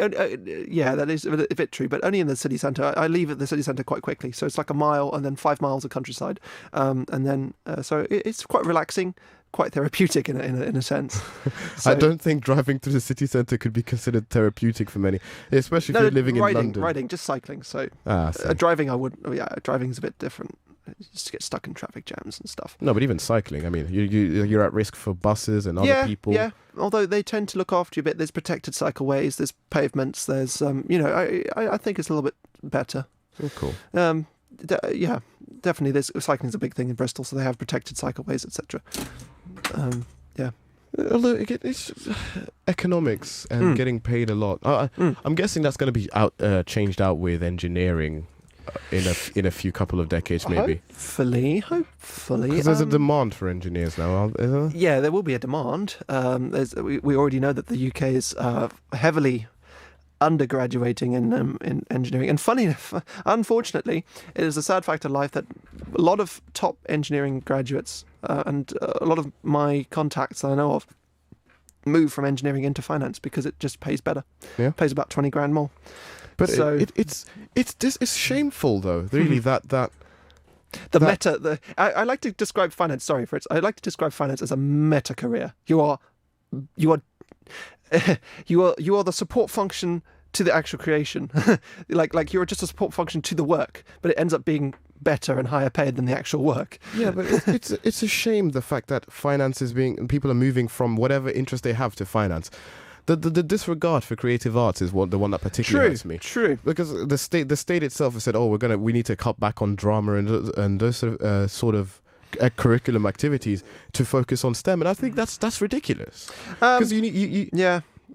yeah, that is a bit true, but only in the city centre. I leave at the city centre quite quickly, so it's like a mile and then 5 miles of countryside, and then so it's quite relaxing. Quite therapeutic in a sense. So, I don't think driving through the city centre could be considered therapeutic for many, especially if you're living in London. Riding, just cycling. So driving, I would. Driving's a bit different. You just get stuck in traffic jams and stuff. No, but even cycling. I mean, you're at risk for buses and other people. Yeah, although they tend to look after you a bit. There's protected cycleways. There's pavements. There's I think it's a little bit better. Oh, cool. Yeah, definitely. Cycling's a big thing in Bristol, so they have protected cycleways, etc. Yeah. Although it's economics and getting paid a lot. I'm guessing that's going to be changed out with engineering in a few couple of decades, maybe. Hopefully. Because there's a demand for engineers now, isn't there? Yeah, there will be a demand. We already know that the UK is heavily undergraduating in engineering, and funny enough, unfortunately, it is a sad fact of life that a lot of top engineering graduates and a lot of my contacts that I know of move from engineering into finance because it just pays better. Yeah, pays about 20 grand more. But so it's shameful though, really, I like to describe finance. Sorry, Fritz. I like to describe finance as a meta career. You are the support function to the actual creation. like you're just a support function to the work, but it ends up being better and higher paid than the actual work. Yeah, but it's a shame, the fact that finance is people are moving from whatever interest they have to finance. The disregard for creative arts is the one that particularly hurts me. True. Because the state itself has said, we need to cut back on drama and those sort of curriculum activities to focus on STEM, and I think that's ridiculous.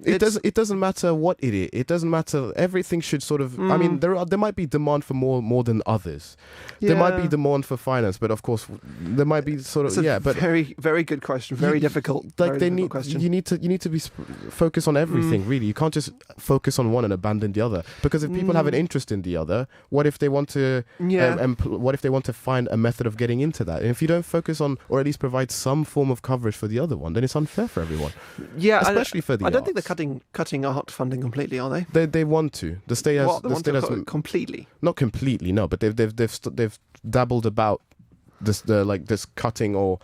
Because it doesn't matter what it is. It doesn't matter. Everything should sort of. I mean, there might be demand for more than others. Yeah. There might be demand for finance, but of course there might be sort of. But very, very good question. Very difficult. Question. You need to be focus on everything. Really, you can't just focus on one and abandon the other. Because if people have an interest in the other, what if they want to? What if they want to find a method of getting into that? And if you don't focus on, or at least provide some form of coverage for the other one, then it's unfair for everyone. Yeah, especially for the. I don't think the cutting art funding completely, are they? They want to. The state has. They The want state to has cut it completely. not completely, no, but they've dabbled about this cutting or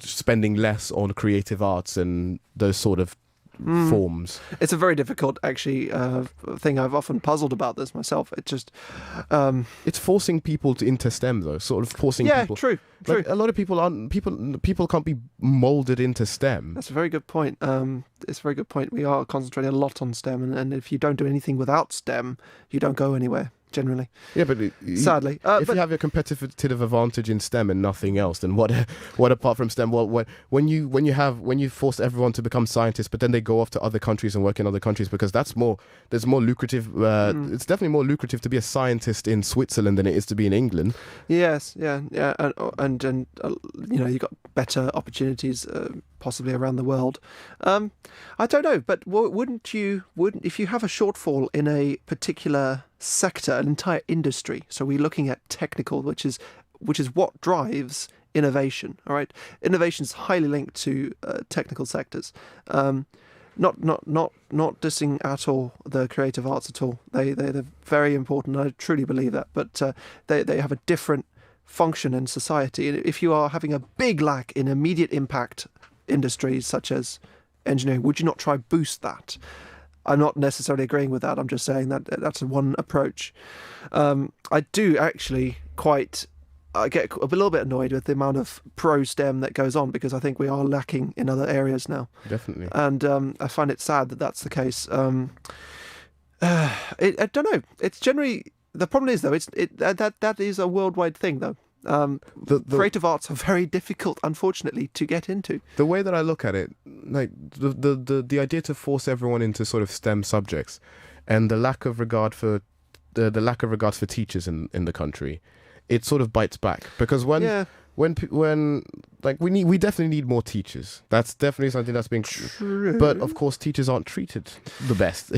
spending less on creative arts and those sort of forms. It's a very difficult, actually, thing. I've often puzzled about this myself. It just, It's forcing people into STEM, though. Sort of forcing people. True. Like, a lot of people aren't. People can't be molded into STEM. That's a very good point. It's a very good point. We are concentrating a lot on STEM, and if you don't do anything without STEM, you don't go anywhere. Generally, Yeah, but sadly, if you have your competitive advantage in STEM and nothing else, then what apart from STEM? Well, when you force everyone to become scientists, but then they go off to other countries and work in other countries because there's more lucrative. It's definitely more lucrative to be a scientist in Switzerland than it is to be in England. yes, yeah, and you've got better opportunities. Possibly around the world. I don't know, but wouldn't if you have a shortfall in a particular sector, an entire industry? So we're looking at technical, which is what drives innovation. All right, innovation is highly linked to technical sectors. Not dissing at all the creative arts at all. They're very important. I truly believe that, but they have a different function in society. And if you are having a big lack in immediate impact industries such as engineering, would you not try boost that? I'm not necessarily agreeing with that. I'm just saying that that's one approach. I do actually I get a little bit annoyed with the amount of pro STEM that goes on, because I think we are lacking in other areas now. Definitely. And I find it sad that that's the case. I don't know. It's generally, the problem is though, that is a worldwide thing though. The creative arts are very difficult, unfortunately, to get into. The way that I look at it, like the idea to force everyone into sort of STEM subjects, and the lack of regard for the lack of regards for teachers in the country, it sort of bites back, because when we definitely need more teachers. That's definitely something that's being true. But of course, teachers aren't treated the best.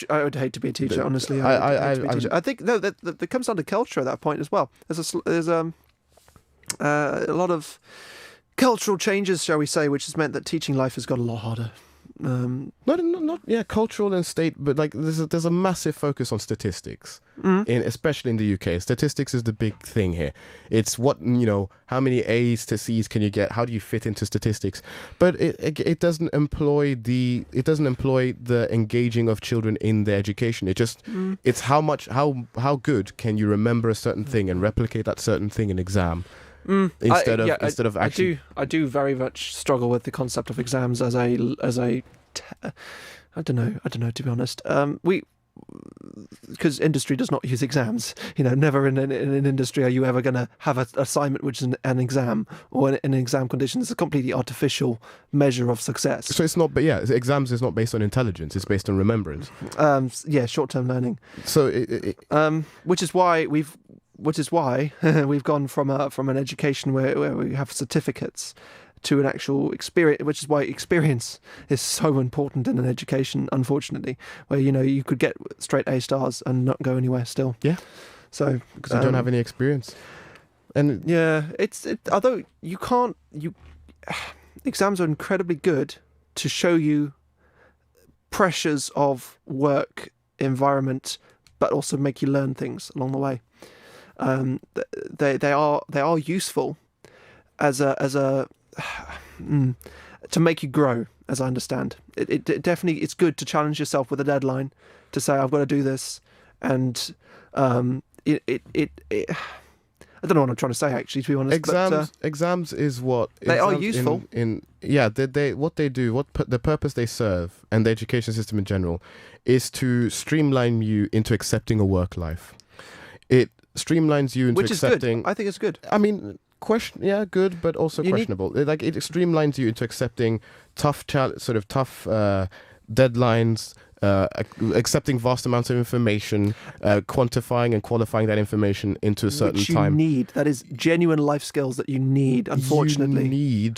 I would hate to be a teacher. Honestly, I think that comes down to culture at that point as well. There's a lot of cultural changes, shall we say, which has meant that teaching life has got a lot harder. Not cultural and state, but like there's a massive focus on statistics, especially in the UK. Statistics is the big thing here. It's how many A's to C's can you get? How do you fit into statistics? But it doesn't employ the engaging of children in their education. It's how good can you remember a certain thing and replicate that certain thing in exam. Instead of actually, I do very much struggle with the concept of exams as I don't know, to be honest. Because industry does not use exams. Never in an industry are you ever going to have an assignment which is an exam, or an exam condition. It's a completely artificial measure of success. So it's not, but yeah, exams is not based on intelligence. It's based on remembrance. Short-term learning. So which is why we've gone from an education where we have certificates to an actual experience, which is why experience is so important in an education, unfortunately, where you could get straight A stars and not go anywhere still. Yeah. So because you don't have any experience. And although exams are incredibly good to show you pressures of work environment, but also make you learn things along the way. They are useful as a to make you grow, as I understand. It definitely, it's good to challenge yourself with a deadline, to say I've got to do this, and I don't know what I'm trying to say, actually, to be honest. Exams is what they are useful. The purpose they serve, and the education system in general, is to streamline you into accepting a work life. It streamlines you into accepting. Good. I think it's good. I mean, good, but also questionable. It streamlines you into accepting tough deadlines. Accepting vast amounts of information, quantifying and qualifying that information into a certain time. That is genuine life skills that you need, unfortunately.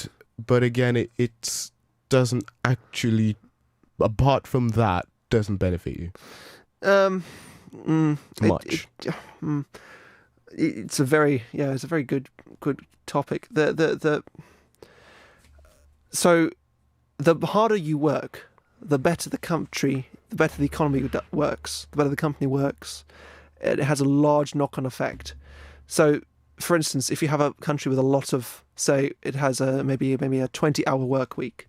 But again, it doesn't actually, apart from that, doesn't benefit you much. It's a very good topic. So the harder you work, the better the country, the better the economy works, the better the company works. It has a large knock-on effect. So, for instance, if you have a country with a lot of, say, it has maybe a 20-hour work week,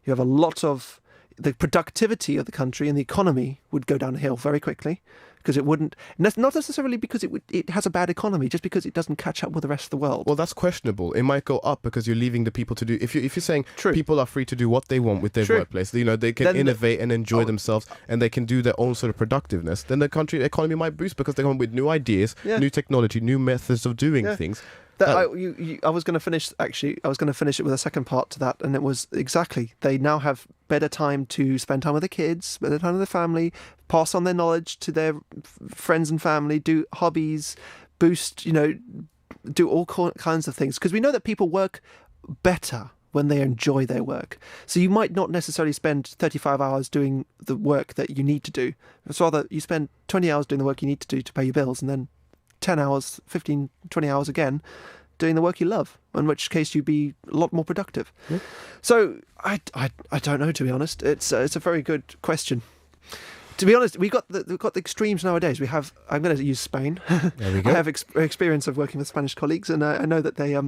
you have a lot of the productivity of the country and the economy would go downhill very quickly, because it wouldn't, not necessarily because it has a bad economy, just because it doesn't catch up with the rest of the world. Well, that's questionable. It might go up because you're leaving the people to do. If you're saying True. people are free to do what they want with their True. workplace, they can innovate and enjoy themselves, and they can do their own sort of productiveness. Then the economy might boost because they come up with new ideas, new technology, new methods of doing things. I was going to finish. Actually, I was going to finish it with a second part to that, and it was exactly they now have better time to spend time with their kids, better time with their family, pass on their knowledge to their friends and family, do hobbies, boost, do all kinds of things. Because we know that people work better when they enjoy their work. So you might not necessarily spend 35 hours doing the work that you need to do. It's rather you spend 20 hours doing the work you need to do to pay your bills, and then 10 hours, 15, 20 hours again doing the work you love, in which case you'd be a lot more productive. Yeah. So I don't know, to be honest. It's a very good question. To be honest, we've got the extremes nowadays. I'm going to use Spain. There we go. I have experience of working with Spanish colleagues, and I know that they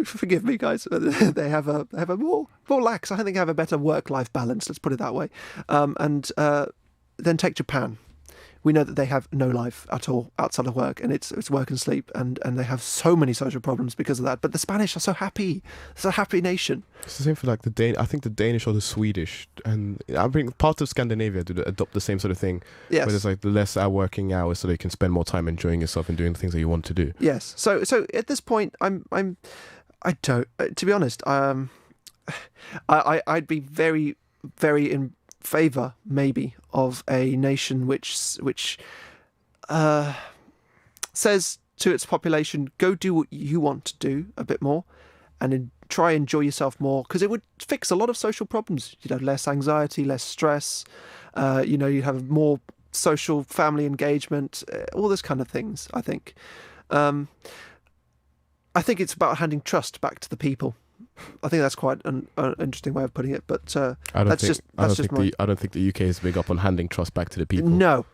forgive me, guys. They have a more lax. I think they have a better work-life balance. Let's put it that way. And then take Japan. We know that they have no life at all outside of work, and it's work and sleep, and they have so many social problems because of that. But the Spanish are so happy. It's a happy nation. It's the same for like I think the Danish or the Swedish, and I think parts of Scandinavia do adopt the same sort of thing. Yes. Where there's like the less working hours, so that you can spend more time enjoying yourself and doing the things that you want to do. Yes. So at this point, I don't. To be honest, I'd be very, very in favour maybe of a nation which says to its population, go do what you want to do a bit more, and try enjoy yourself more, because it would fix a lot of social problems. You'd have less anxiety, less stress, you'd have more social family engagement, all those kind of things. I think it's about handing trust back to the people. I think that's quite an interesting way of putting it, but I don't think the UK is big up on handing trust back to the people. No.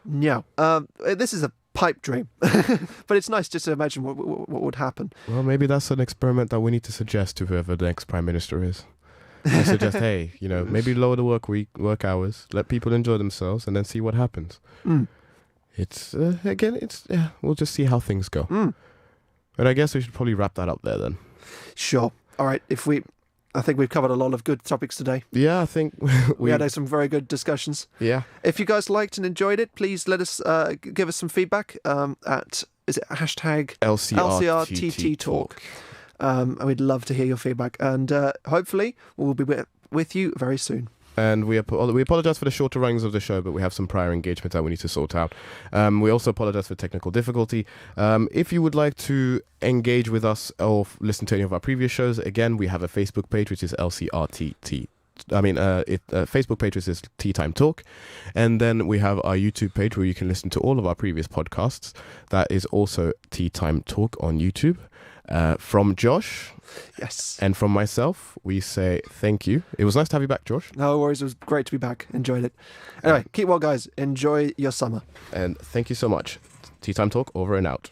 This is a pipe dream, but it's nice just to imagine what would happen. Well, maybe that's an experiment that we need to suggest to whoever the next prime minister is. I suggest, hey, maybe lower the work hours, let people enjoy themselves, and then see what happens. It's we'll just see how things go. But I guess we should probably wrap that up there then. Sure. All right, I think we've covered a lot of good topics today. Yeah, I think we had some very good discussions. Yeah. If you guys liked and enjoyed it, please let us give us some feedback at hashtag LCRTT Talk. And we'd love to hear your feedback, and hopefully we'll be with you very soon. And we apologise for the shorter runnings of the show, but we have some prior engagements that we need to sort out. We also apologise for technical difficulty. If you would like to engage with us or listen to any of our previous shows, again, we have a Facebook page, which is LCRTT. Facebook page is Tea Time Talk, and then we have our YouTube page where you can listen to all of our previous podcasts. That is also Tea Time Talk on YouTube. From Josh, yes, and from myself, we say thank you. It was nice to have you back, Josh. No worries, it was great to be back. Enjoyed it. Anyway, keep well, guys. Enjoy your summer. And thank you so much. Tea Time Talk over and out.